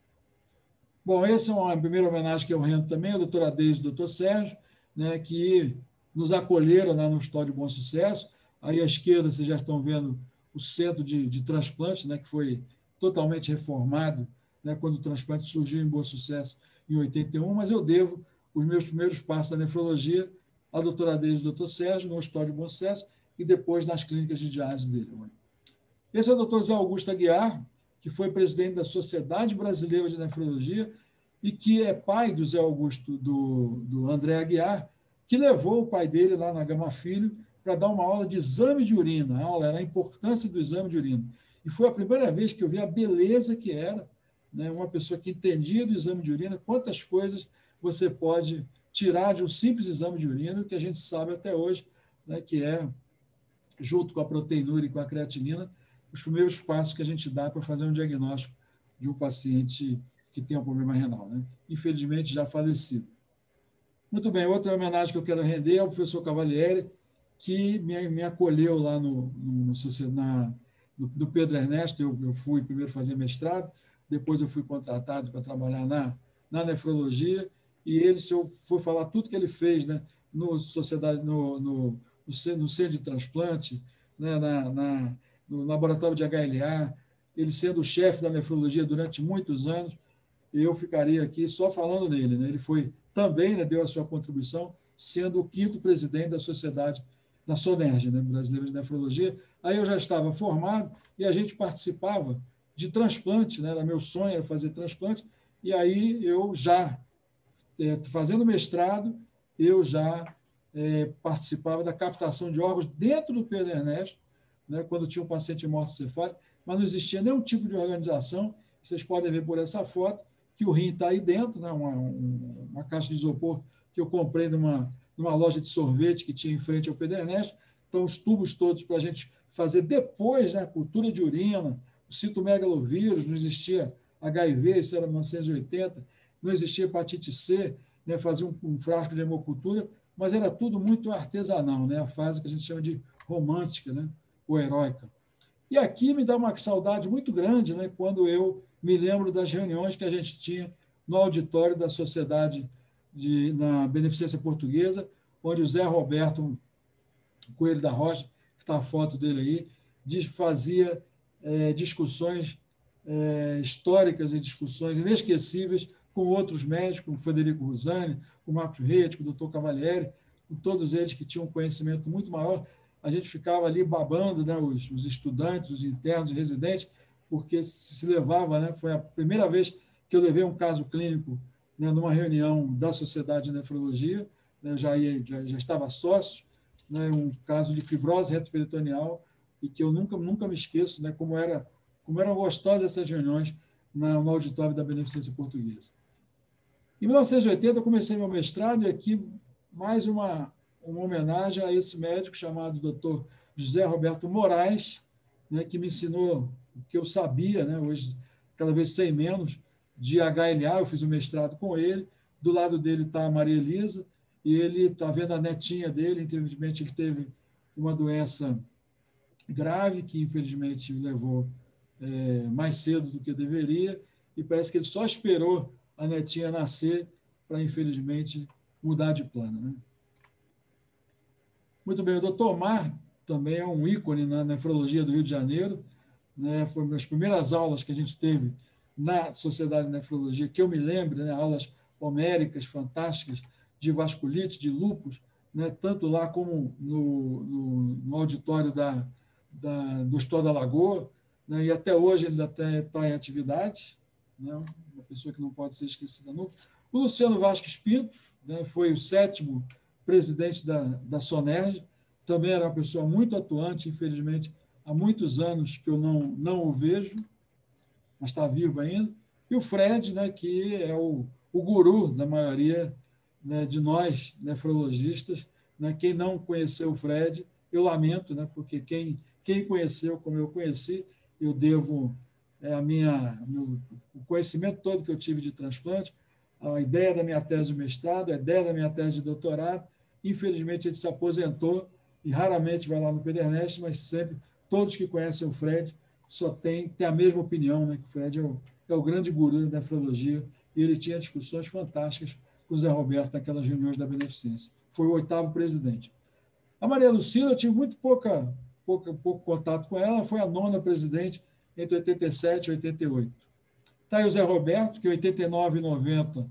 Bom, essa é uma primeira homenagem que eu rendo também ao doutor Adeis e ao doutor Sérgio, né, que nos acolheram lá no Hospital de Bom Sucesso. Aí à esquerda vocês já estão vendo o centro de transplante, né, que foi totalmente reformado, né, quando o transplante surgiu em Bom Sucesso em 81, mas eu devo os meus primeiros passos da nefrologia à doutora Adeis e ao doutor Sérgio, no Hospital de Bom Sucesso, e depois nas clínicas de diálise dele. Esse é o doutor Zé Augusto Aguiar, que foi presidente da Sociedade Brasileira de Nefrologia e que é pai do Zé Augusto, do André Aguiar, que levou o pai dele lá na Gama Filho para dar uma aula de exame de urina. A aula era a importância do exame de urina. E foi a primeira vez que eu vi a beleza que era, né, uma pessoa que entendia do exame de urina, quantas coisas você pode tirar de um simples exame de urina, que a gente sabe até hoje, né, que é, junto com a proteinúria e com a creatinina, os primeiros passos que a gente dá para fazer um diagnóstico de um paciente que tem um problema renal, né? Infelizmente, já falecido. Muito bem, outra homenagem que eu quero render é ao professor Cavalieri, que me acolheu lá no Pedro Ernesto. Eu fui primeiro fazer mestrado, depois eu fui contratado para trabalhar na nefrologia, e ele, se eu for falar tudo que ele fez, né, no centro de transplante, né, no laboratório de HLA, ele sendo o chefe da nefrologia durante muitos anos, eu ficaria aqui só falando nele, né? Ele foi também, né, deu a sua contribuição, sendo o 5º presidente da sociedade, da SONERJ, né, Brasileira de Nefrologia. Aí eu já estava formado e a gente participava de transplante, né? Era meu sonho era fazer transplante, e aí eu já, fazendo mestrado, eu já participava da captação de órgãos dentro do Pedro Ernesto, né, quando tinha um paciente morto-cefálico, mas não existia nenhum tipo de organização. Vocês podem ver por essa foto que o rim está aí dentro, né, uma caixa de isopor que eu comprei numa loja de sorvete que tinha em frente ao Pedro Ernesto. Então, os tubos todos para a gente fazer depois, né, cultura de urina, o citomegalovírus, não existia HIV, isso era 1980, não existia hepatite C, né, fazia um frasco de hemocultura, mas era tudo muito artesanal, né, a fase que a gente chama de romântica, né, ou heróica. E aqui me dá uma saudade muito grande, né, quando eu me lembro das reuniões que a gente tinha no auditório da Sociedade na Beneficência Portuguesa, onde o Zé Roberto Coelho da Rocha, que está a foto dele aí, fazia discussões históricas e discussões inesquecíveis com outros médicos, com o Federico Rusani, com o Marcos Reis, com o Dr. Cavalieri, com todos eles que tinham um conhecimento muito maior. A gente ficava ali babando, né, os estudantes, os internos e residentes, porque se levava, né, foi a primeira vez que eu levei um caso clínico, né, numa reunião da Sociedade de Nefrologia, né, já estava sócio, né, um caso de fibrose retroperitoneal, e que eu nunca me esqueço, né, como eram gostosas essas reuniões no auditório da Beneficência Portuguesa. Em 1980, eu comecei meu mestrado, e aqui mais uma homenagem a esse médico chamado Dr. José Roberto Moraes, né, que me ensinou o que eu sabia, né, hoje cada vez sei menos, de HLA. Eu fiz o mestrado com ele. Do lado dele está a Maria Elisa, e ele está vendo a netinha dele. Infelizmente, ele teve uma doença grave, que infelizmente levou mais cedo do que deveria, e parece que ele só esperou a netinha nascer para, infelizmente, mudar de plano, né? Muito bem, o doutor Omar também é um ícone na nefrologia do Rio de Janeiro, né? Foi uma das primeiras aulas que a gente teve na Sociedade de Nefrologia, que eu me lembro, né? Aulas homéricas, fantásticas, de vasculite, de lúpus, né? Tanto lá como no auditório do Hospital da Lagoa, né? E até hoje ele até está em atividade, né? Uma pessoa que não pode ser esquecida nunca. O Luciano Vasques Pinto, né? Foi o 7º presidente da SONERJ, também era uma pessoa muito atuante, infelizmente, há muitos anos que eu não o vejo, mas está vivo ainda. E o Fred, né, que é o guru da maioria, né, de nós, nefrologistas, né? Quem não conheceu o Fred, eu lamento, né, porque quem conheceu como eu conheci, eu devo o conhecimento todo que eu tive de transplante, a ideia da minha tese de mestrado, a ideia da minha tese de doutorado. Infelizmente, ele se aposentou e raramente vai lá no Pedro Ernesto, mas sempre, todos que conhecem o Fred só têm a mesma opinião, né, que o Fred é o grande guru da nefrologia, e ele tinha discussões fantásticas com o Zé Roberto naquelas reuniões da Beneficência. Foi o 8º presidente. A Maria Lucila, eu tive muito pouco contato com ela, foi a 9ª presidente entre 87 e 88. Está aí o Zé Roberto, que em 89 e 90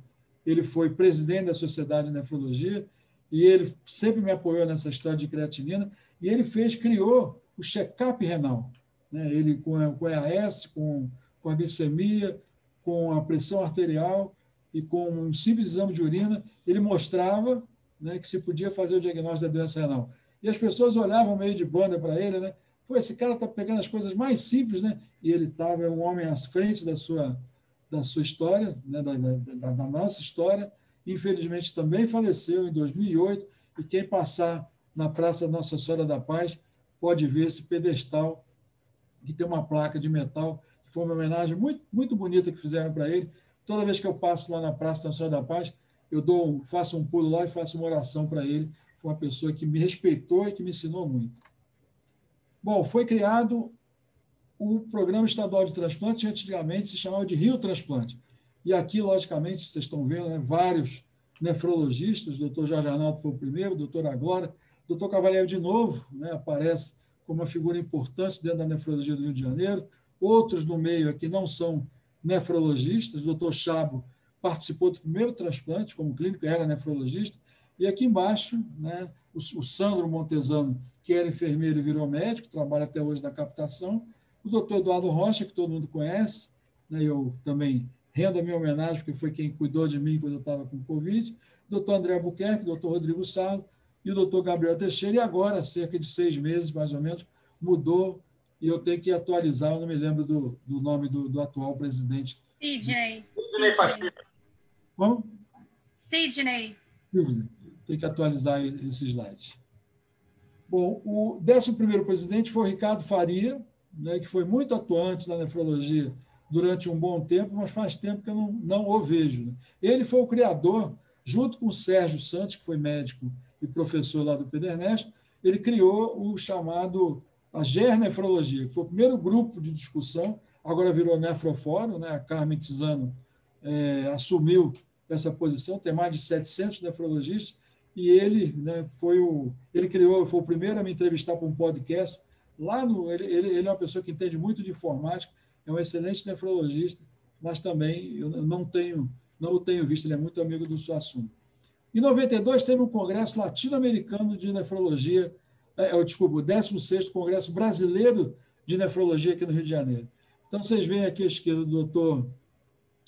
ele foi presidente da Sociedade de Nefrologia, e ele sempre me apoiou nessa história de creatinina, e ele criou o check-up renal, né? Ele com a EAS, com a glicemia, com a pressão arterial e com um simples exame de urina, ele mostrava, né, que se podia fazer o diagnóstico da doença renal. E as pessoas olhavam meio de banda para ele, né? Pô, esse cara está pegando as coisas mais simples, né? E ele estava, um homem à frente da sua história, né? Da nossa história. Infelizmente, também faleceu em 2008, e quem passar na Praça Nossa Senhora da Paz pode ver esse pedestal que tem uma placa de metal, que foi uma homenagem muito, muito bonita que fizeram para ele. Toda vez que eu passo lá na Praça Nossa Senhora da Paz, eu faço um pulo lá e faço uma oração para ele. Foi uma pessoa que me respeitou e que me ensinou muito. Bom, foi criado o Programa Estadual de Transplante, antigamente se chamava de Rio Transplante. E aqui, logicamente, vocês estão vendo, né, vários nefrologistas, o doutor Jorge Arnaldo foi o primeiro, o doutor Agora, o doutor Cavalieri, de novo, né, aparece como uma figura importante dentro da nefrologia do Rio de Janeiro. Outros no meio aqui não são nefrologistas, o doutor Chabo participou do primeiro transplante como clínico, era nefrologista, e aqui embaixo, né, o Sandro Montesano, que era enfermeiro e virou médico, trabalha até hoje na captação, o doutor Eduardo Rocha, que todo mundo conhece, né, eu também rendo a minha homenagem, porque foi quem cuidou de mim quando eu estava com Covid, o doutor André Albuquerque, o doutor Rodrigo Salo e o doutor Gabriel Teixeira, e agora, há cerca de 6 meses, mais ou menos, mudou, e eu tenho que atualizar, eu não me lembro do nome do atual presidente. Sidney. Como? Sidney. Tem que atualizar esse slide. Bom, o 11º presidente foi o Ricardo Faria, né, que foi muito atuante na nefrologia durante um bom tempo, mas faz tempo que eu não o vejo. Né? Ele foi o criador, junto com o Sérgio Santos, que foi médico e professor lá do Pedernest, ele criou o chamado a GER-Nefrologia, que foi o primeiro grupo de discussão, agora virou Nefrofórum, né? A Carmen Tizano assumiu essa posição, tem mais de 700 nefrologistas, e ele, né, foi o primeiro a me entrevistar para um podcast. Ele é uma pessoa que entende muito de informática, é um excelente nefrologista, mas também eu não o tenho visto, ele é muito amigo do Suassuna. Em 92, teve um congresso latino-americano de nefrologia, desculpa, o 16º Congresso Brasileiro de Nefrologia aqui no Rio de Janeiro. Então, vocês veem aqui à esquerda o doutor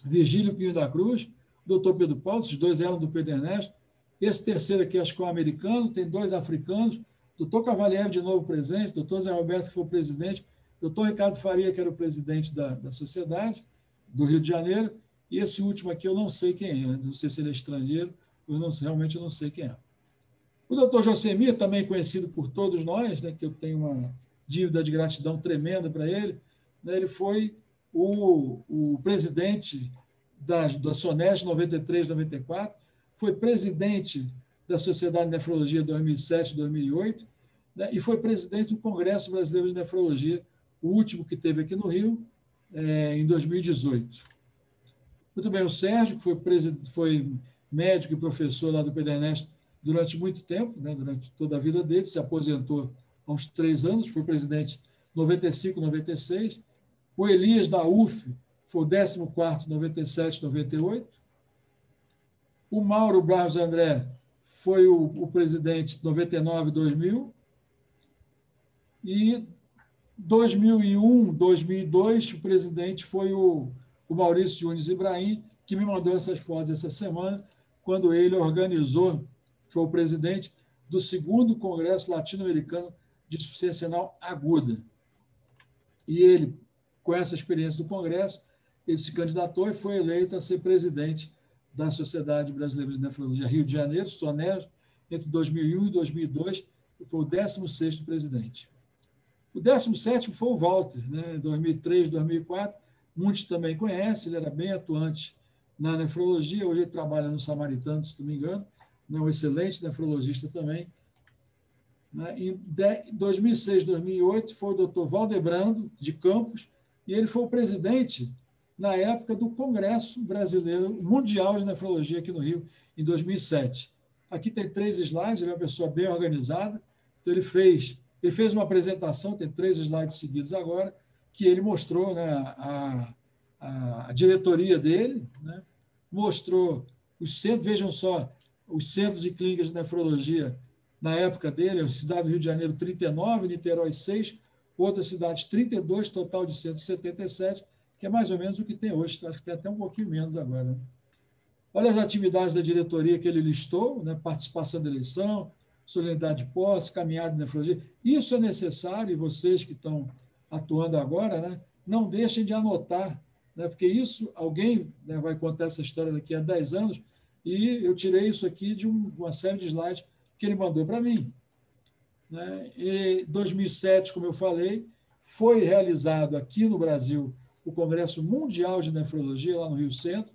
Virgílio Pinho da Cruz, o doutor Pedro Paulo, esses dois eram do Pedernest. Esse terceiro aqui, acho que é um americano, tem 2 africanos, doutor Cavalieri, de novo presente, doutor Zé Roberto, que foi o presidente, doutor Ricardo Faria, que era o presidente da sociedade do Rio de Janeiro, e esse último aqui eu não sei quem é, não sei se ele é estrangeiro, realmente eu não sei quem é. O doutor Josemir, também conhecido por todos nós, né, que eu tenho uma dívida de gratidão tremenda para ele, né, ele foi o presidente da SONES 93-94, foi presidente da Sociedade de Nefrologia 2007-2008, né, e foi presidente do Congresso Brasileiro de Nefrologia, o último que teve aqui no Rio, em 2018. Muito bem, o Sérgio, que foi médico e professor lá do Pedernest durante muito tempo, né, durante toda a vida dele, se aposentou há uns 3 anos, foi presidente 95, 96. O Elias, da UF, foi o 14º, 97, 98. O Mauro Barros André foi o presidente 99, 2000. E 2001, 2002, o presidente foi o Maurício Yunes Ibrahim, que me mandou essas fotos essa semana, quando ele organizou, foi o presidente do 2º Congresso Latino-Americano de Insuficiência Renal Aguda. E ele, com essa experiência do Congresso, ele se candidatou e foi eleito a ser presidente da Sociedade Brasileira de Nefrologia Rio de Janeiro, SONES, entre 2001 e 2002, e foi o 16º presidente. O 17º foi o Walter, né, em 2003, 2004, muitos também conhecem, ele era bem atuante na nefrologia, hoje ele trabalha no Samaritano, se não me engano, é um excelente nefrologista também. Em 2006, 2008, foi o doutor Valdebrando, de Campos, e ele foi o presidente, na época, do Congresso Brasileiro Mundial de Nefrologia aqui no Rio, em 2007. Aqui tem 3 slides, ele é uma pessoa bem organizada, então ele fez uma apresentação, tem 3 slides seguidos agora, que ele mostrou, né, a diretoria dele, né, mostrou os centros, vejam só, os centros e clínicas de nefrologia na época dele, a cidade do Rio de Janeiro, 39, Niterói, 6, outras cidades, 32, total de 177, que é mais ou menos o que tem hoje, acho que tem até um pouquinho menos agora. Né? Olha as atividades da diretoria que ele listou, né, participação da eleição, solenidade de posse, caminhada de nefrologia. Isso é necessário, e vocês que estão atuando agora, né, não deixem de anotar, né, porque isso, alguém, né, vai contar essa história daqui a 10 anos, e eu tirei isso aqui de uma série de slides que ele mandou para mim. Né? Em 2007, como eu falei, foi realizado aqui no Brasil o Congresso Mundial de Nefrologia, lá no Rio Centro.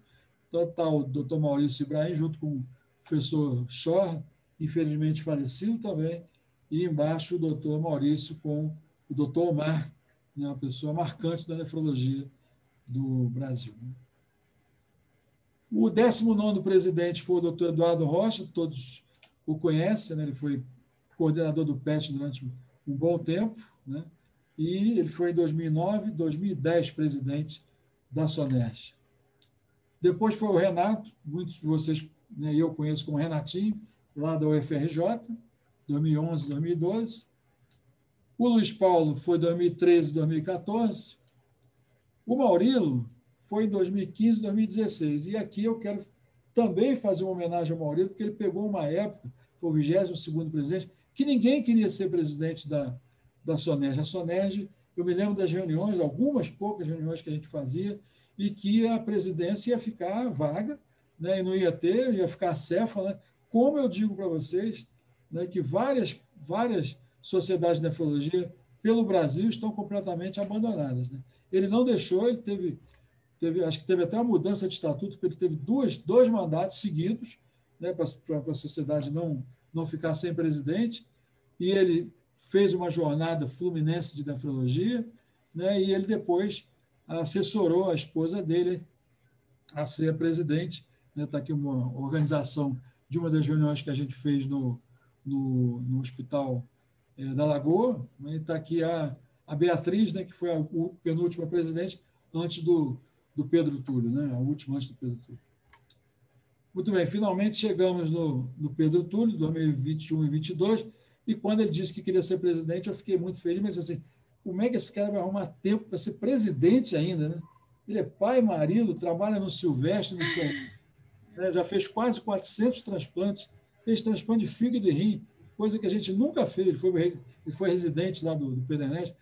Então, está o doutor Maurício Ibrahim, junto com o professor Schor, infelizmente falecido também, e embaixo o doutor Maurício com o doutor Omar, né, uma pessoa marcante da nefrologia do Brasil. O 19º presidente foi o doutor Eduardo Rocha, todos o conhecem, né? Ele foi coordenador do PET durante um bom tempo, né? E ele foi em 2009, 2010 presidente da SONERJ. Depois foi o Renato, muitos de vocês, né, eu conheço como Renatinho, lá da UFRJ, 2011, 2012. O Luiz Paulo foi 2013, 2014. O Maurilo foi em 2015, 2016. E aqui eu quero também fazer uma homenagem ao Maurilo, porque ele pegou uma época, foi o 22º presidente, que ninguém queria ser presidente da SONERJ. A SONERJ, eu me lembro das reuniões, algumas poucas reuniões que a gente fazia, e que a presidência ia ficar vaga, né, e não ia ter, ia ficar acéfala, né? Como eu digo para vocês, né, que várias sociedades de nefrologia pelo Brasil estão completamente abandonadas. Né? Ele não deixou, ele teve, acho que teve até uma mudança de estatuto, porque ele teve dois mandatos seguidos, né, para a sociedade não ficar sem presidente, e ele fez uma jornada fluminense de nefrologia, né, e ele depois assessorou a esposa dele a ser presidente. Está aqui uma organização de uma das reuniões que a gente fez no Hospital da Lagoa, né, e está aqui a Beatriz, né, que foi a penúltima presidente antes do Pedro Túlio, né, a última antes do Pedro Túlio. Muito bem, finalmente chegamos no Pedro Túlio, 2021 e 2022, e quando ele disse que queria ser presidente, eu fiquei muito feliz, mas assim, como é que esse cara vai arrumar tempo para ser presidente ainda, né? Ele é pai, marido, trabalha no Silvestre, né, já fez quase 400 transplantes, fez transplante de fígado e rim, coisa que a gente nunca fez, ele foi residente lá do PDNES.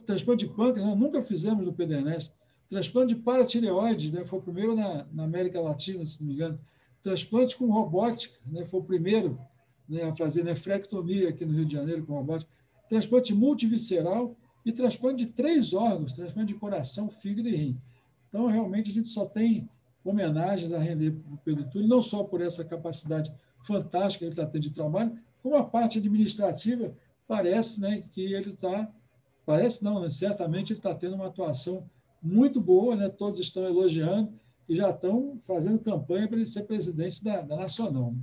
Transplante de pâncreas, nós nunca fizemos no PDNES. Transplante de paratireoide, né, foi o primeiro na América Latina, se não me engano. Transplante com robótica, né, foi o primeiro, né, a fazer nefrectomia aqui no Rio de Janeiro com robótica. Transplante multivisceral e transplante de 3 órgãos, transplante de coração, fígado e rim. Então, realmente, a gente só tem homenagens a render para o Pedro Túlio, não só por essa capacidade fantástica que ele está tendo de trabalho, como a parte administrativa parece, né, que ele está... Parece não, né, certamente ele está tendo uma atuação muito boa, né, todos estão elogiando e já estão fazendo campanha para ele ser presidente da Nacional.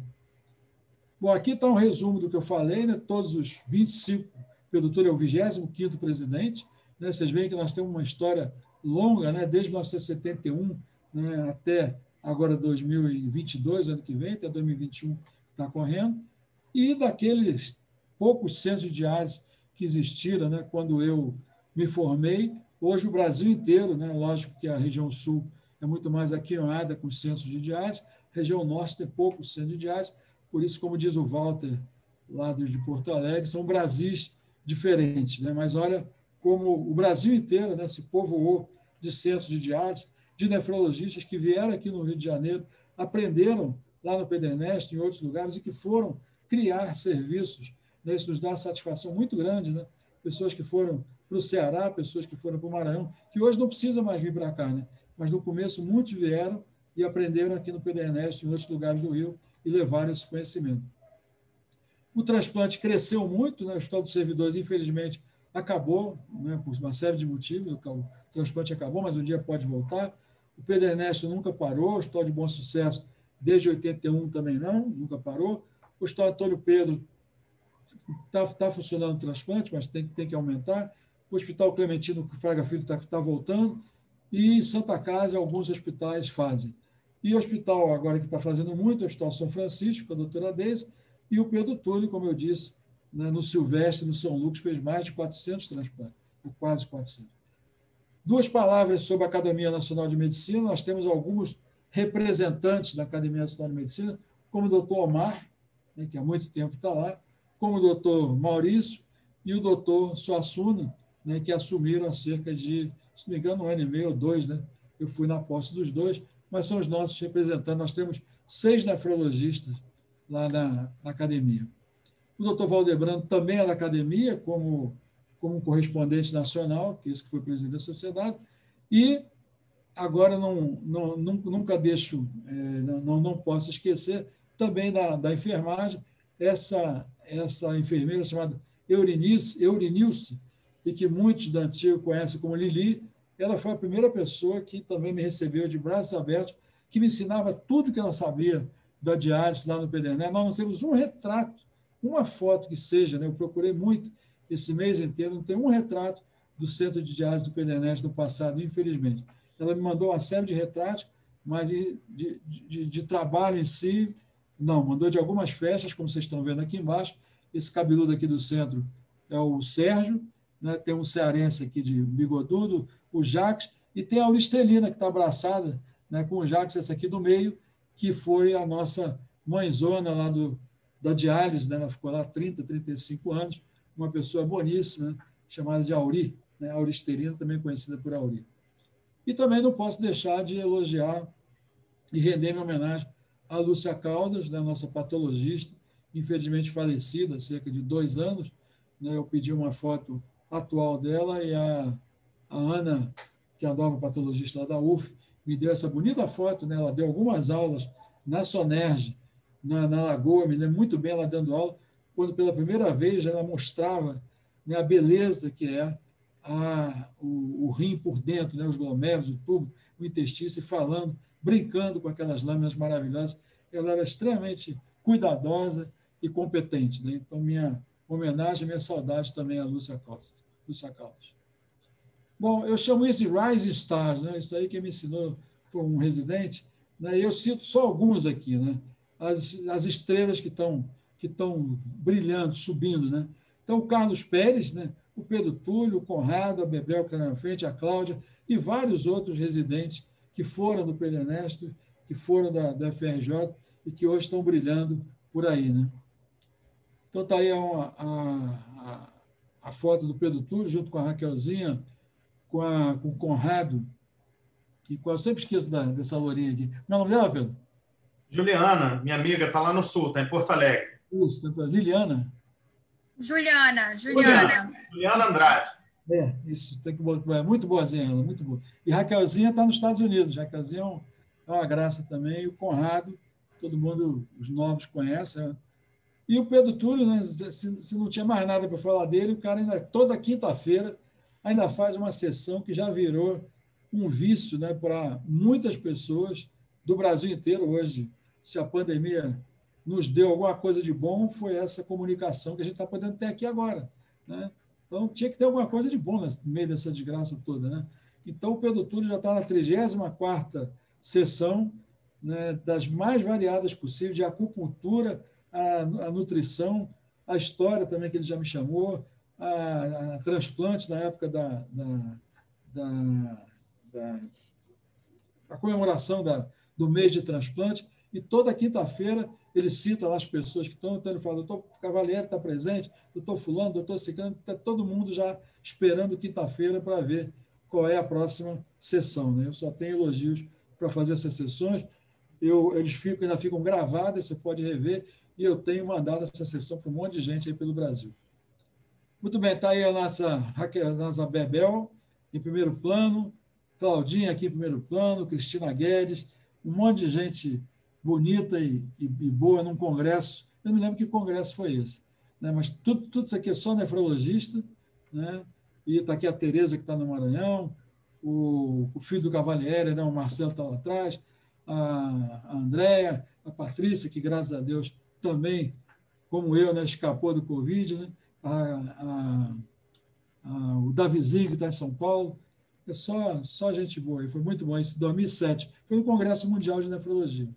Bom, aqui está um resumo do que eu falei, né, todos os 25, Pedro Túlio é o 25º presidente, né, vocês veem que nós temos uma história longa, né, desde 1971, né, até agora 2022, ano que vem, até 2021 está correndo, e daqueles poucos censos diários que existiram, né, quando eu me formei, hoje o Brasil inteiro, né, lógico que a região sul é muito mais aquinhoada com censos de diários, a região norte tem poucos censos de diários, por isso, como diz o Walter, lá de Porto Alegre, são Brasis diferentes, né, mas olha como o Brasil inteiro, né, se povoou de censos de diários, de nefrologistas que vieram aqui no Rio de Janeiro, aprenderam lá no PDNEST, em outros lugares, e que foram criar serviços. Né? Isso nos dá uma satisfação muito grande. Né? Pessoas que foram para o Ceará, pessoas que foram para o Maranhão, que hoje não precisam mais vir para cá, né? Mas no começo muitos vieram e aprenderam aqui no PDNEST, em outros lugares do Rio, e levaram esse conhecimento. O transplante cresceu muito, né? O Hospital dos Servidores, infelizmente, acabou, né, por uma série de motivos, o transplante acabou, mas um dia pode voltar. O PDNEST nunca parou, o Hospital de Bom Sucesso, desde 81 também nunca parou. O Hospital Antônio Pedro está funcionando o transplante, mas tem que aumentar. O Hospital Clementino Fraga Filho está voltando, e Santa Casa, alguns hospitais fazem. E o hospital, agora que está fazendo muito, é o Hospital São Francisco, com a doutora Deise, e o Pedro Túlio, como eu disse, né, no Silvestre, no São Lucas, fez mais de 400 transplantes, ou quase 400. 2 palavras sobre a Academia Nacional de Medicina. Nós temos alguns representantes da Academia Nacional de Medicina, como o doutor Omar, né, que há muito tempo está lá, como o doutor Maurício e o doutor Suassuna, né, que assumiram há cerca de, se não me engano, 1 ano e meio ou 2, né? Eu fui na posse dos dois, mas são os nossos representantes. Nós temos 6 nefrologistas lá na academia. O doutor Valdebrando também é da academia, como correspondente nacional, que esse que foi presidente da sociedade, e agora nunca deixo, não posso esquecer, também da enfermagem, essa enfermeira chamada Eurinilce, e que muitos da antiga conhecem como Lili, ela foi a primeira pessoa que também me recebeu de braços abertos, que me ensinava tudo que ela sabia da diálise lá no Pederneiras. Nós não temos um retrato, uma foto que seja, né? Eu procurei muito esse mês inteiro, não tem um retrato do Centro de Diálise do Pederneiras no passado, infelizmente. Ela me mandou uma série de retratos, mas de trabalho em si, não, mandou de algumas festas, como vocês estão vendo aqui embaixo. Esse cabeludo aqui do centro é o Sérgio, né? Tem um cearense aqui de bigodudo, o Jacques, e tem a Auristelina, que está abraçada, né, com o Jacques, essa aqui do meio, que foi a nossa mãezona lá da diálise, né? Ela ficou lá 35 anos, uma pessoa boníssima, né? Chamada de Auri, né? Auristelina, também conhecida por Auri. E também não posso deixar de elogiar e render minha homenagem à Lúcia Caldas, né, nossa patologista, infelizmente falecida há cerca de 2 anos. Né, eu pedi uma foto atual dela e a Ana, que é a nova patologista lá da UF, me deu essa bonita foto. Né, ela deu algumas aulas na Sonerge, na Lagoa, me lembro muito bem ela dando aula, quando pela primeira vez ela mostrava, né, a beleza que é o rim por dentro, né, os glomérulos, o tubo, o intestino, e falando, brincando com aquelas lâminas maravilhosas. Ela era extremamente cuidadosa e competente. Né? Então, minha homenagem, minha saudade também à Lúcia Caldas. Bom, eu chamo isso de Rising Stars, né? Isso aí quem me ensinou foi um residente. Né? E eu cito só alguns aqui, né? As estrelas que estão brilhando, subindo. Né? Então, o Carlos Pérez, né? O Pedro Túlio, o Conrado, a Bebel, que está na frente, a Cláudia, e vários outros residentes que foram do Pedro Ernesto, que foram da FRJ e que hoje estão brilhando por aí. Né? Então, está aí a foto do Pedro Túlio, junto com a Raquelzinha, com o Conrado, e eu sempre esqueço dessa lourinha aqui. Meu nome dela, Pedro? Juliana, minha amiga, está lá no Sul, está em Porto Alegre. Isso, Liliana? Juliana. Juliana Andrade. Isso, é muito boazinha ela, muito boa. E Raquelzinha está nos Estados Unidos. Raquelzinha é uma graça também. E o Conrado, todo mundo, os novos conhecem. Né? E o Pedro Túlio, né, se não tinha mais nada para falar dele, o cara ainda, toda quinta-feira, ainda faz uma sessão que já virou um vício, né, para muitas pessoas do Brasil inteiro hoje. Se a pandemia nos deu alguma coisa de bom, foi essa comunicação que a gente está podendo ter aqui agora. Né? Então, tinha que ter alguma coisa de bom no meio dessa desgraça toda. Né? Então, o Pedro Túlio já está na 34ª sessão, né, das mais variadas possíveis, de acupuntura, a nutrição, a história também, que ele já me chamou, a transplante na época da comemoração do mês de transplante, e toda quinta-feira ele cita lá as pessoas que estão, então ele fala, doutor Cavalieri está presente, doutor fulano, doutor ciclano, está todo mundo já esperando quinta-feira para ver qual é a próxima sessão. Né? Eu só tenho elogios para fazer essas sessões, eles ainda ficam gravadas, você pode rever, e eu tenho mandado essa sessão para um monte de gente aí pelo Brasil. Muito bem, está aí a nossa Bebel em primeiro plano, Claudinha aqui em primeiro plano, Cristina Guedes, um monte de gente bonita e boa num congresso. Eu não me lembro que congresso foi esse, né? Mas tudo isso aqui é só nefrologista, né? E está aqui a Tereza, que está no Maranhão, o filho do Cavalieri, né? O Marcelo está lá atrás, a Andréia, a Patrícia, que graças a Deus também, como eu, né, escapou do Covid, né? O Davizinho, que está em São Paulo. É só gente boa. E foi muito bom. Isso em 2007. Foi no Congresso Mundial de Nefrologia.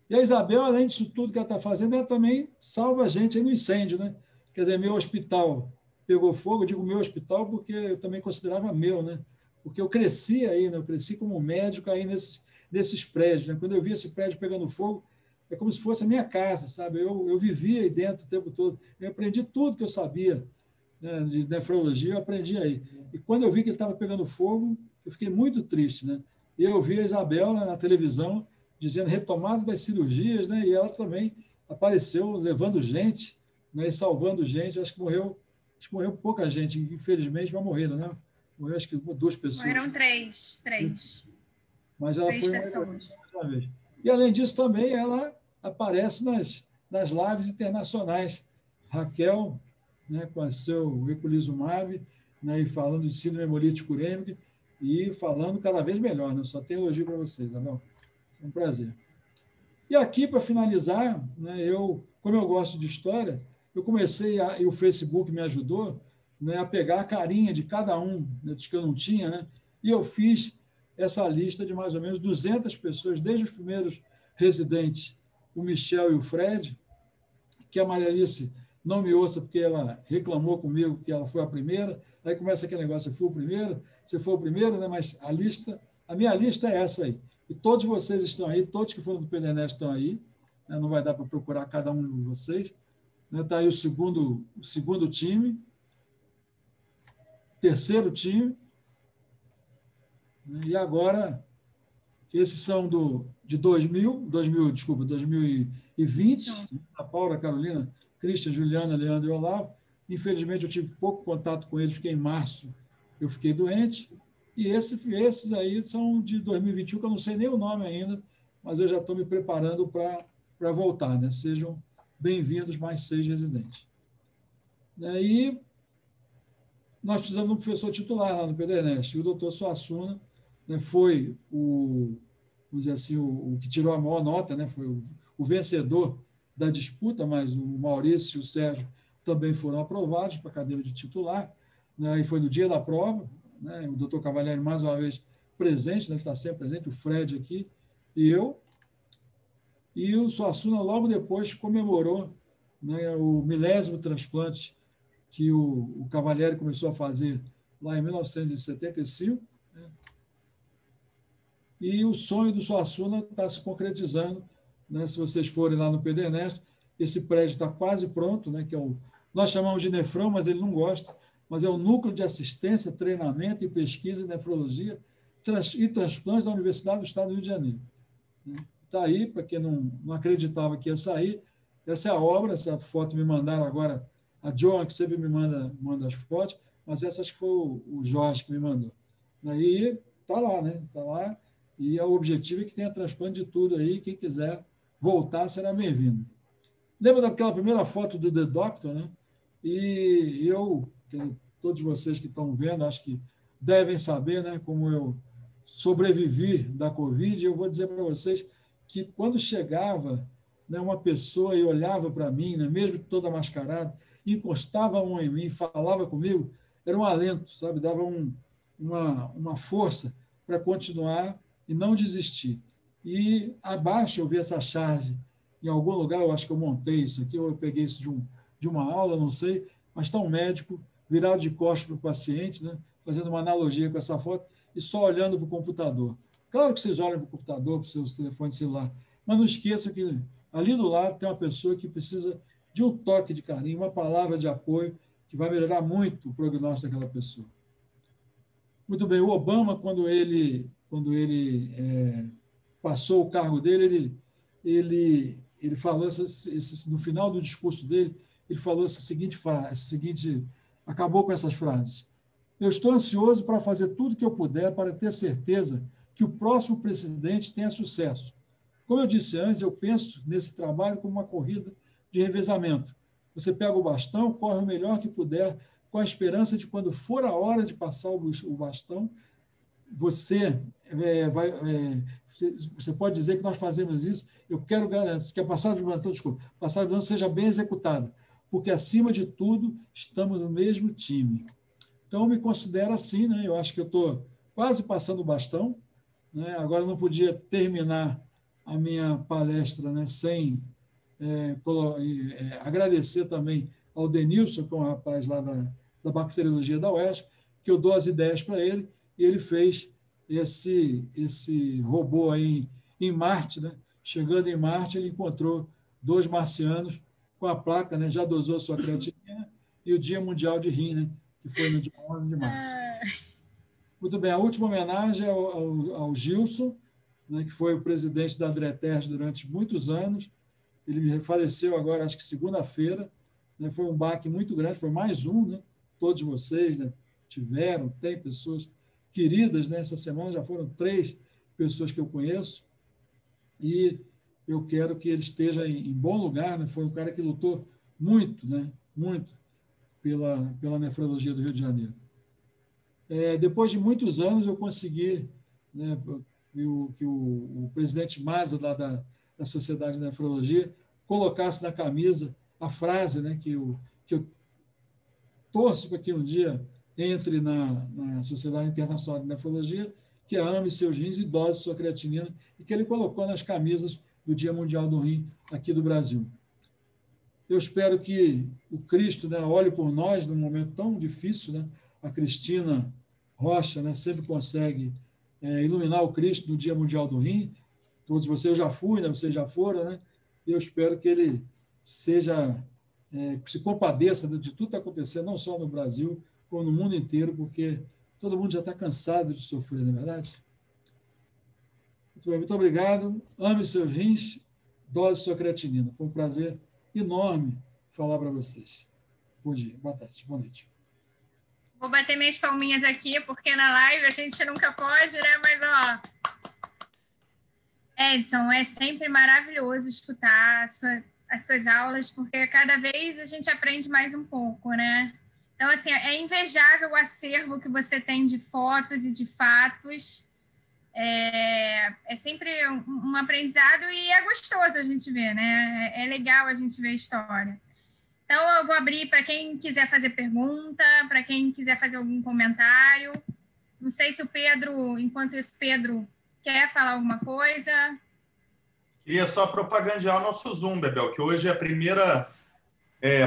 E a Isabel, além disso tudo que ela está fazendo, ela também salva a gente aí no incêndio. Né? Quer dizer, meu hospital pegou fogo. Eu digo meu hospital porque eu também considerava meu. Né? Porque eu cresci aí, né? Eu cresci como médico aí nesses prédios. Né? Quando eu vi esse prédio pegando fogo, é como se fosse a minha casa, sabe? Eu vivia aí dentro o tempo todo. Eu aprendi tudo que eu sabia, né, de nefrologia, eu aprendi aí. E quando eu vi que ele estava pegando fogo, eu fiquei muito triste, né? E eu vi a Isabel, né, na televisão dizendo retomada das cirurgias, né? E ela também apareceu levando gente, né, e salvando gente. Acho que morreu pouca gente, infelizmente, mas morreram, né? Morreu acho que 2 pessoas. Eram três. Mas ela 3 foi pessoas. uma vez. E, além disso, também ela aparece nas lives internacionais. Raquel, né, com o seu eculizumab, né, e falando de síndrome hemolítico urêmica e falando cada vez melhor. Né? Só tenho elogio para vocês, tá bom? É um prazer. E aqui, para finalizar, né, como eu gosto de história, eu comecei, e o Facebook me ajudou, né, a pegar a carinha de cada um, né, dos que eu não tinha, né, e eu fiz essa lista de mais ou menos 200 pessoas, desde os primeiros residentes, o Michel e o Fred, que a Maria Alice não me ouça porque ela reclamou comigo que ela foi a primeira, aí começa aquele negócio, você foi o primeiro, né, mas a minha lista é essa aí. E todos vocês estão aí, todos que foram do PDNet estão aí, né? Não vai dar para procurar cada um de vocês. Está aí o segundo time, terceiro time, né? E agora, esses são de 2020, a Paula, a Carolina, Cristian, Juliana, Leandro e Olavo. Infelizmente, eu tive pouco contato com eles, porque em março eu fiquei doente. E esses aí são de 2021, que eu não sei nem o nome ainda, mas eu já estou me preparando para voltar. Né? Sejam bem-vindos, mais 6 residentes. E nós precisamos de um professor titular lá no PDNest. E o doutor Suassuna, né, foi vamos dizer assim, o que tirou a maior nota, né, foi o vencedor da disputa, mas o Maurício e o Sérgio também foram aprovados para a cadeira de titular, né, e foi no dia da prova. Né, o doutor Cavalieri, mais uma vez, presente, né, ele está sempre presente, o Fred aqui, e eu. E o Suassuna, logo depois, comemorou, né, o 1000º transplante que o Cavalieri começou a fazer lá em 1975. Né, e o sonho do Suassuna está se concretizando. Né, se vocês forem lá no PDNet, esse prédio está quase pronto, né, que é nós chamamos de Nefrão, mas ele não gosta, mas é o Núcleo de Assistência, Treinamento e Pesquisa em Nefrologia e Transplantes da Universidade do Estado do Rio de Janeiro. Está aí, para quem não acreditava que ia sair, essa é a obra, essa foto me mandaram agora, a Joan, que sempre me manda as fotos, mas essa acho que foi o Jorge que me mandou. E está lá, né? Está lá, e o objetivo é que tenha transplante de tudo aí, quem quiser voltar será bem-vindo. Lembra daquela primeira foto do The Doctor, né? E todos vocês que estão vendo, acho que devem saber, né, como eu sobrevivi da Covid. Eu vou dizer para vocês que quando chegava, né, uma pessoa e olhava para mim, né, mesmo toda mascarada, encostava a mão em mim, falava comigo, era um alento, sabe? Dava uma força para continuar e não desistir. E abaixo eu vi essa charge em algum lugar, eu acho que eu montei isso aqui, ou eu peguei isso de uma aula, não sei, mas está um médico virado de costas para o paciente, né, fazendo uma analogia com essa foto, e só olhando para o computador. Claro que vocês olham para o computador, para os seus telefones celular, mas não esqueçam que ali do lado tem uma pessoa que precisa de um toque de carinho, uma palavra de apoio, que vai melhorar muito o prognóstico daquela pessoa. Muito bem, o Obama, quando ele passou o cargo dele, ele falou, no final do discurso dele, ele falou essa seguinte frase, acabou com essas frases. Eu estou ansioso para fazer tudo que eu puder para ter certeza que o próximo presidente tenha sucesso. Como eu disse antes, eu penso nesse trabalho como uma corrida de revezamento. Você pega o bastão, corre o melhor que puder, com a esperança de, quando for a hora de passar o bastão, você pode dizer que nós fazemos isso. Eu quero garantir que a passagem do bastão seja bem executada, porque, acima de tudo, estamos no mesmo time. Então, eu me considero assim, né? Eu acho que eu estou quase passando o bastão, né? Agora, eu não podia terminar a minha palestra, né, sem agradecer também ao Denilson, que é um rapaz lá da bacteriologia da UERJ, que eu dou as ideias para ele, e ele fez esse robô aí em Marte, né, chegando em Marte, ele encontrou 2 marcianos com a placa, né, já dosou sua creatinina, e o Dia Mundial de Rim, né, que foi no dia 11 de março. Muito bem, a última homenagem é ao Gilson, né, que foi o presidente da Adreters durante muitos anos. Ele faleceu agora, acho que segunda-feira, né, foi um baque muito grande, foi mais um, né, todos vocês, né, tem pessoas queridas, né, essa semana já foram 3 pessoas que eu conheço, e eu quero que ele esteja em bom lugar, né, foi um cara que lutou muito, né, muito pela nefrologia do Rio de Janeiro. Depois de muitos anos, eu consegui, né, que o presidente Maza, lá da Sociedade de Nefrologia, colocasse na camisa a frase, né, que eu torço para que um dia entre na Sociedade Internacional de Nefrologia, que é ame seus rins e dose sua creatinina, e que ele colocou nas camisas do Dia Mundial do Rim aqui do Brasil. Eu espero que o Cristo, né, olhe por nós num momento tão difícil, né? A Cristina Rocha, né, sempre consegue iluminar o Cristo no Dia Mundial do Rim. Todos vocês, eu já fui, né, vocês já foram, né? Eu espero que ele se compadeça de tudo que está acontecendo, não só no Brasil, como no mundo inteiro, porque todo mundo já está cansado de sofrer, não é verdade? Muito bem, muito obrigado. Ame seus rins, dose sua creatinina. Foi um prazer enorme falar para vocês. Bom dia, boa tarde, boa noite. Vou bater minhas palminhas aqui, porque na live a gente nunca pode, né? Mas, Edson, é sempre maravilhoso escutar as suas aulas, porque cada vez a gente aprende mais um pouco, né? Então, assim, é invejável o acervo que você tem de fotos e de fatos. É sempre um aprendizado e é gostoso a gente ver, né? É legal a gente ver a história. Então, eu vou abrir para quem quiser fazer pergunta, para quem quiser fazer algum comentário. Não sei se o Pedro, enquanto isso, Pedro quer falar alguma coisa. Queria só propagandear o nosso Zoom, Bebel, que hoje é a primeira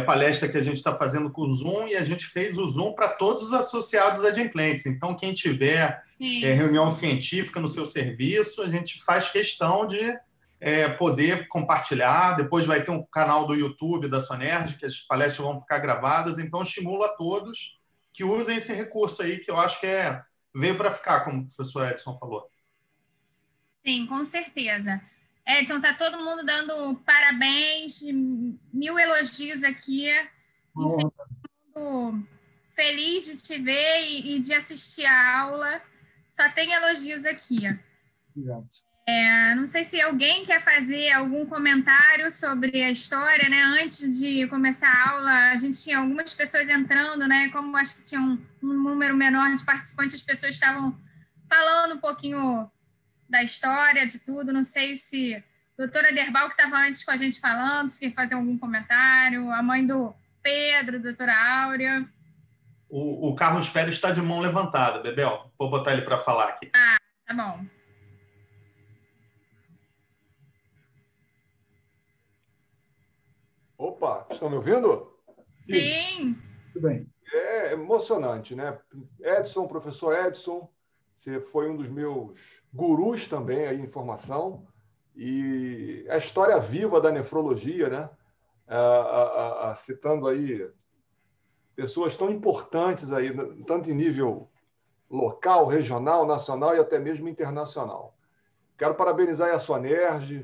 palestra que a gente está fazendo com o Zoom, e a gente fez o Zoom para todos os associados adimplentes. Então, quem tiver reunião científica no seu serviço, a gente faz questão de poder compartilhar. Depois vai ter um canal do YouTube da Sonerj, que as palestras vão ficar gravadas. Então, estimulo a todos que usem esse recurso aí, que eu acho que veio para ficar, como o professor Edson falou. Sim, com certeza. Edson, tá todo mundo dando parabéns, 1000 elogios aqui. Fico feliz de te ver e de assistir a aula. Só tem elogios aqui. Obrigado. Não sei se alguém quer fazer algum comentário sobre a história, né? Antes de começar a aula, a gente tinha algumas pessoas entrando, né? Como acho que tinha um número menor de participantes, as pessoas estavam falando um pouquinho da história, de tudo. Não sei se a doutora Derbal, que estava antes com a gente falando, se quer fazer algum comentário, a mãe do Pedro, doutora Áurea. O Carlos Pérez está de mão levantada, Bebel. Vou botar ele para falar aqui. Tá bom. Opa, estão me ouvindo? Sim. Muito bem. É emocionante, né? Edson, professor Edson, você foi um dos meus gurus também aí em formação, e a história viva da nefrologia, né? Citando aí pessoas tão importantes aí, tanto em nível local, regional, nacional e até mesmo internacional. Quero parabenizar a Sonerj,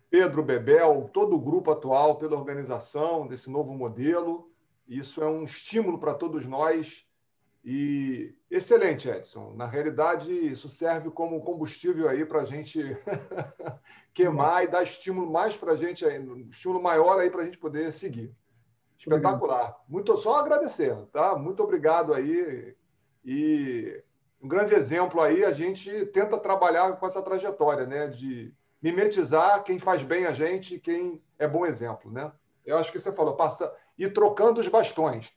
Pedro Bebel, todo o grupo atual pela organização desse novo modelo. Isso é um estímulo para todos nós. E excelente, Edson. Na realidade, isso serve como combustível aí para a gente queimar e dar estímulo mais para a gente, estímulo maior aí para a gente poder seguir. Espetacular. Só agradecer, tá? Muito obrigado aí. E um grande exemplo aí, a gente tenta trabalhar com essa trajetória, né? De mimetizar quem faz bem a gente e quem é bom exemplo, né? Eu acho que você falou, ir trocando os bastões.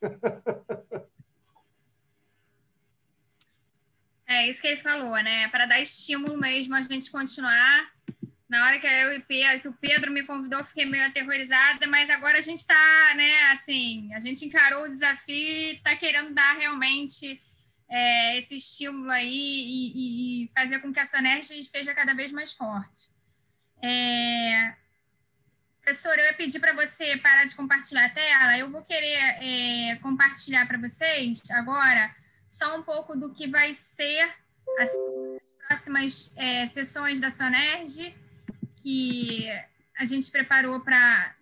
É isso que ele falou, né? Para dar estímulo mesmo a gente continuar. Na hora que o Pedro me convidou, eu fiquei meio aterrorizada, mas agora a gente está, né, assim, a gente encarou o desafio e está querendo dar realmente esse estímulo aí e fazer com que a Sonerj esteja cada vez mais forte. Professor, eu ia pedir para você parar de compartilhar a tela. Eu vou querer compartilhar para vocês agora só um pouco do que vai ser as próximas sessões da SONERJ, que a gente preparou para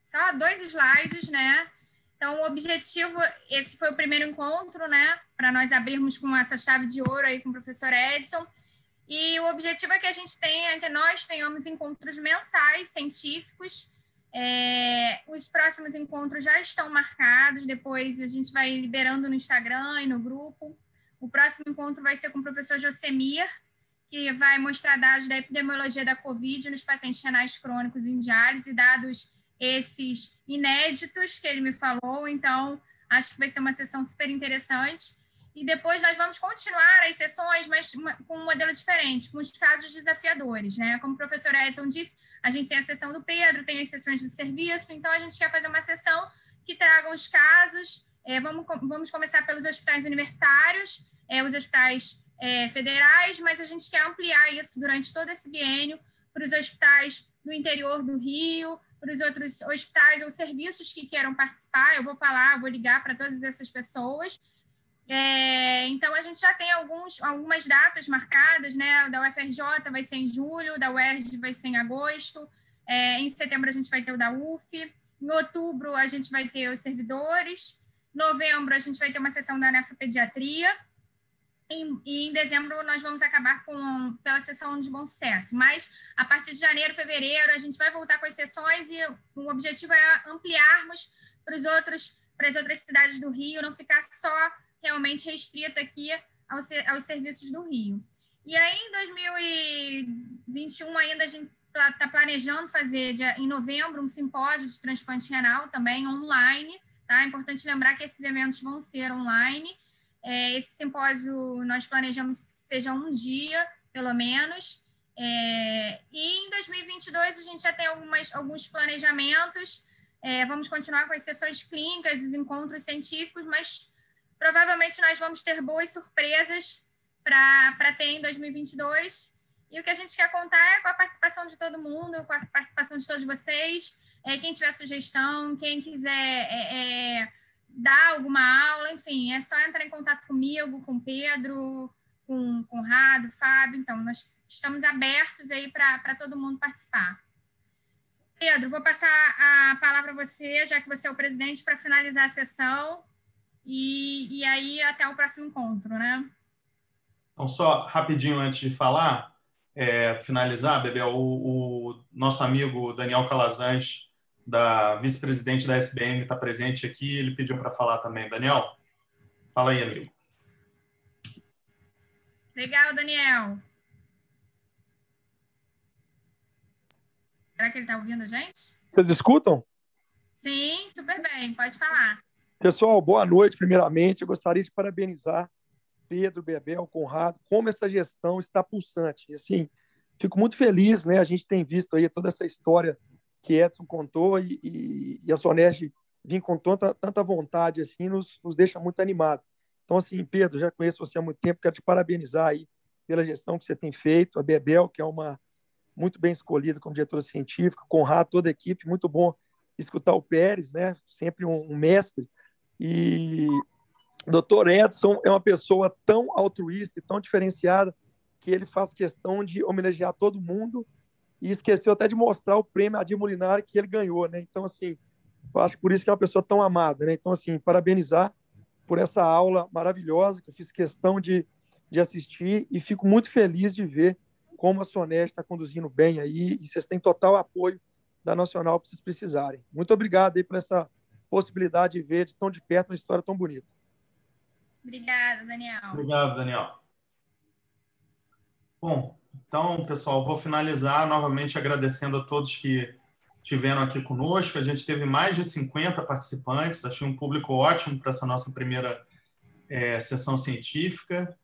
só 2 slides, né? Então, o objetivo, esse foi o primeiro encontro, né? Para nós abrirmos com essa chave de ouro aí com o professor Edson. E o objetivo é que a gente tenha, que nós tenhamos encontros mensais científicos. Os próximos encontros já estão marcados, depois a gente vai liberando no Instagram e no grupo. O próximo encontro vai ser com o professor Josemir, que vai mostrar dados da epidemiologia da Covid nos pacientes renais crônicos em diálise, dados esses inéditos que ele me falou. Então, acho que vai ser uma sessão super interessante. E depois nós vamos continuar as sessões, mas com um modelo diferente, com os casos desafiadores, né? Como o professor Edson disse, a gente tem a sessão do Pedro, tem as sessões do serviço, então a gente quer fazer uma sessão que traga os casos. Vamos começar pelos hospitais universitários, os hospitais federais, mas a gente quer ampliar isso durante todo esse biênio para os hospitais do interior do Rio, para os outros hospitais ou serviços que queiram participar. Eu vou ligar para todas essas pessoas. Então, a gente já tem algumas datas marcadas, né? Da UFRJ vai ser em julho, da UERJ vai ser em agosto, em setembro a gente vai ter o da UF, em outubro a gente vai ter os servidores, em novembro a gente vai ter uma sessão da nefropediatria, e em dezembro nós vamos acabar pela sessão de bom sucesso. Mas, a partir de janeiro, fevereiro, a gente vai voltar com as sessões e o objetivo é ampliarmos para as outras cidades do Rio, não ficar só realmente restrita aqui aos serviços do Rio. E aí, em 2021, ainda a gente está planejando fazer, em novembro, um simpósio de transplante renal, também online, tá? É importante lembrar que esses eventos vão ser online. Esse simpósio nós planejamos que seja um dia, pelo menos. E em 2022, a gente já tem alguns planejamentos. Vamos continuar com as sessões clínicas, os encontros científicos, mas provavelmente nós vamos ter boas surpresas para ter em 2022. E o que a gente quer contar é com a participação de todo mundo, com a participação de todos vocês. Quem tiver sugestão, quem quiser dar alguma aula, enfim, é só entrar em contato comigo, com o Pedro, com o Conrado, Fábio. Então, nós estamos abertos aí para todo mundo participar. Pedro, vou passar a palavra a você, já que você é o presidente, para finalizar a sessão. E aí, até o próximo encontro, né? Então, só rapidinho antes de falar, finalizar, Bebel, o nosso amigo Daniel Calazans, da vice-presidente da SBM, está presente aqui, ele pediu para falar também. Daniel, fala aí, amigo. Legal, Daniel. Será que ele está ouvindo a gente? Vocês escutam? Sim, super bem, pode falar. Pessoal, boa noite, primeiramente. Eu gostaria de parabenizar Pedro, Bebel, Conrado, como essa gestão está pulsante. E, assim, fico muito feliz, né? A gente tem visto aí toda essa história que Edson contou e a SONERJ vem com tanta vontade, assim, nos deixa muito animado. Então, assim, Pedro, já conheço você há muito tempo, quero te parabenizar aí pela gestão que você tem feito, a Bebel, que é uma muito bem escolhida como diretora científica, Conrado, toda a equipe, muito bom escutar o Pérez, né? Sempre um mestre. E o doutor Edson é uma pessoa tão altruísta e tão diferenciada que ele faz questão de homenagear todo mundo e esqueceu até de mostrar o prêmio Adir Molinari que ele ganhou, né? Então, assim, eu acho que por isso que é uma pessoa tão amada, né? Então, assim, parabenizar por essa aula maravilhosa que eu fiz questão de assistir e fico muito feliz de ver como a SONERJ está conduzindo bem aí e vocês têm total apoio da Nacional para vocês precisarem. Muito obrigado aí por essa possibilidade de ver de tão de perto uma história tão bonita. Obrigada, Daniel. Obrigado, Daniel. Bom, então, pessoal, vou finalizar novamente agradecendo a todos que estiveram aqui conosco. A gente teve mais de 50 participantes, achei um público ótimo para essa nossa primeira sessão científica.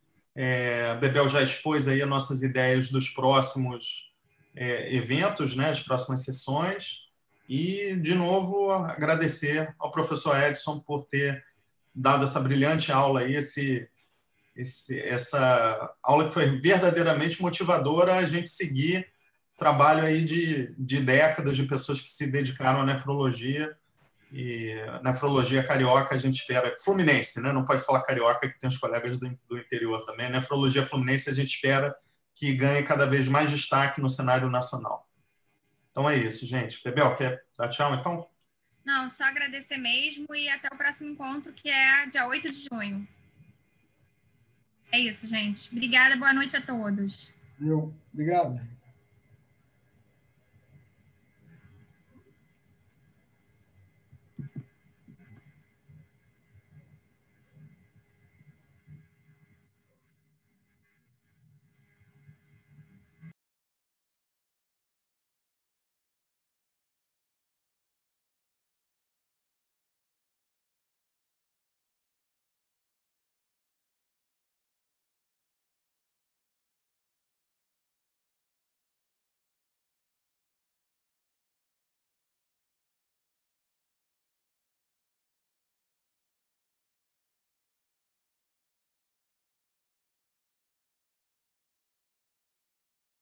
A Bebel já expôs aí as nossas ideias dos próximos eventos, né, as próximas sessões. E, de novo, agradecer ao professor Edson por ter dado essa brilhante aula aí, essa aula que foi verdadeiramente motivadora a gente seguir trabalho aí de décadas de pessoas que se dedicaram à nefrologia. E nefrologia carioca a gente espera, fluminense, né? Não pode falar carioca, que tem os colegas do interior também. Nefrologia fluminense a gente espera que ganhe cada vez mais destaque no cenário nacional. Então é isso, gente. Bebel, quer dar tchau, então? Não, só agradecer mesmo e até o próximo encontro, que é dia 8 de junho. É isso, gente. Obrigada, boa noite a todos. Obrigado.